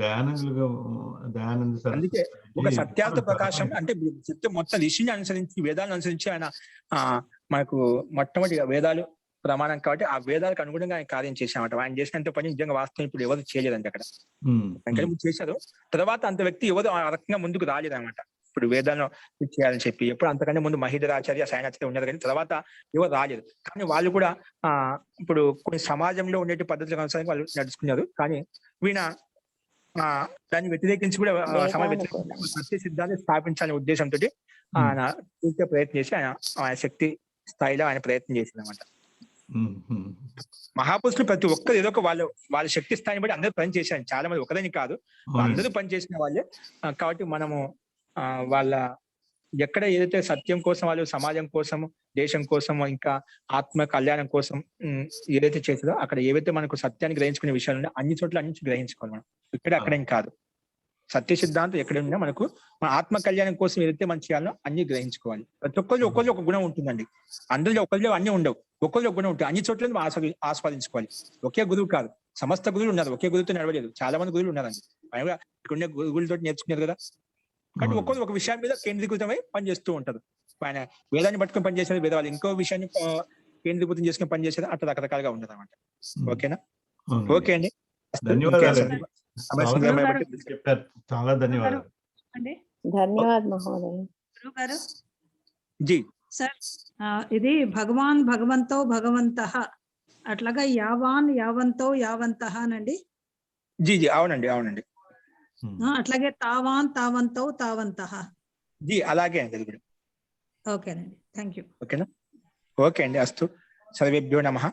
దయానంద అందుకే ఒక సత్యార్థ ప్రకాశం అంటే సత్యం మొత్తం ఋషిని అనుసరించి వేదాలను అనుసరించి ఆయన మనకు మొట్టమొదటి వేదాలు ప్రమాణం కాబట్టి ఆ వేదాలకు అనుగుణంగా ఆయన కార్యం చేశామట. ఆయన చేసినంత పని నిజంగా వాస్తవం ఇప్పుడు ఎవరు చేయలేదండి అక్కడ. చేశారు, తర్వాత అంత వ్యక్తి ఎవరు ఆ రకంగా ముందుకు రాలేదన్నమాట. ఇప్పుడు వేదాలను చేయాలని చెప్పి ఎప్పుడు అంతకంటే ముందు మహీధరాచార్య సాయనాచార్య ఉన్నారు, కానీ తర్వాత ఎవరు రాలేదు. కానీ వాళ్ళు కూడా ఇప్పుడు కొన్ని సమాజంలో ఉండే పద్ధతులకు అనుసారంగా వాళ్ళు నడుచుకున్నారు. కానీ వీణ దాన్ని వ్యతిరేకించి కూడా సమాజ సత్య సిద్ధాన్ని స్థాపించాలనే ఉద్దేశంతో ఆయన పూర్తిగా ప్రయత్నం చేసి ఆయన శక్తి స్థాయిలో ఆయన ప్రయత్నం చేసింది అనమాట. మహాపురుషులు ప్రతి ఒక్కరు ఏదో ఒక వాళ్ళ శక్తి స్థాయిని బట్టి అందరూ పని చేశారు. చాలా మంది ఒకదని కాదు, అందరూ పనిచేసిన వాళ్ళే. కాబట్టి మనము వాళ్ళ ఎక్కడ ఏదైతే సత్యం కోసం వాళ్ళు సమాజం కోసం, దేశం కోసం, ఇంకా ఆత్మ కళ్యాణం కోసం ఏదైతే చేసిందో అక్కడ ఏవైతే మనకు సత్యాన్ని గ్రహించుకునే విషయాలు ఉన్నాయో అన్ని చోట్ల అన్ని గ్రహించుకోవాలి మనం. ఇక్కడ అక్కడేం కాదు, సత్య సిద్ధాంతం ఎక్కడ ఉన్నా మనకు మన ఆత్మ కళ్యాణం కోసం ఏదైతే మనం చేయాలో అన్ని గ్రహించుకోవాలి. ప్రతి ఒక్కరిలో ఒక గుణం ఉంటుందండి, అందరిలో ఒకరిలో అన్ని ఉండవు, ఒకరిలో ఒక గుణం ఉంటుంది. అన్ని చోట్ల ఆస్వాదించుకోవాలి. ఒకే గురువు కాదు, సమస్త గురువులు ఉన్నారు, ఒకే గురువుతో నడవలేదు, చాలా మంది గురువులు ఉన్నారండి. పైగా ఇక్కడ గురువులతో నేర్చుకున్నారు కదా. కానీ ఒక్కొక్కరు ఒక విషయం మీద కేంద్రీకృతమై పనిచేస్తూ ఉంటారు. ఆయన వేదాన్ని పట్టుకొని పనిచేసేది, వేరే వాళ్ళు ఇంకో విషయాన్ని కేంద్రీకృతం చేసుకుని పనిచేసేది, అట్లా రకరకాలుగా ఉండదు అనమాట. ఓకేనా? ఓకే అండి, ధన్యవాదాలు. చెప్పారు, చాలా ధన్యవాదాలు. ధన్యవాదాలు మహోదయ. గురువు గారు జీ సార్, ఇది భగవాన్ భగవంతో భగవంతః, అట్లాగా యావాన్ యావంతో యావంతః అనండి. జీ జీ అవునండి, అవునండి. అట్లాగే తావాన్ తావంతో తావంతః. జీ అలాగే అండి, అది కూడా. ఓకేనండి, థ్యాంక్ యూ. ఓకేనా? ఓకే అండి, అస్తు. సర్వేభ్యో నమః.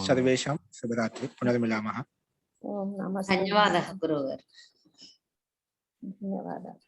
సర్వేషాం శుభరాత్రి. పునర్మిలామః. ఓం నమస్తే. ధన్యవాదాలు గురువు గారు. ధన్యవాదాలు.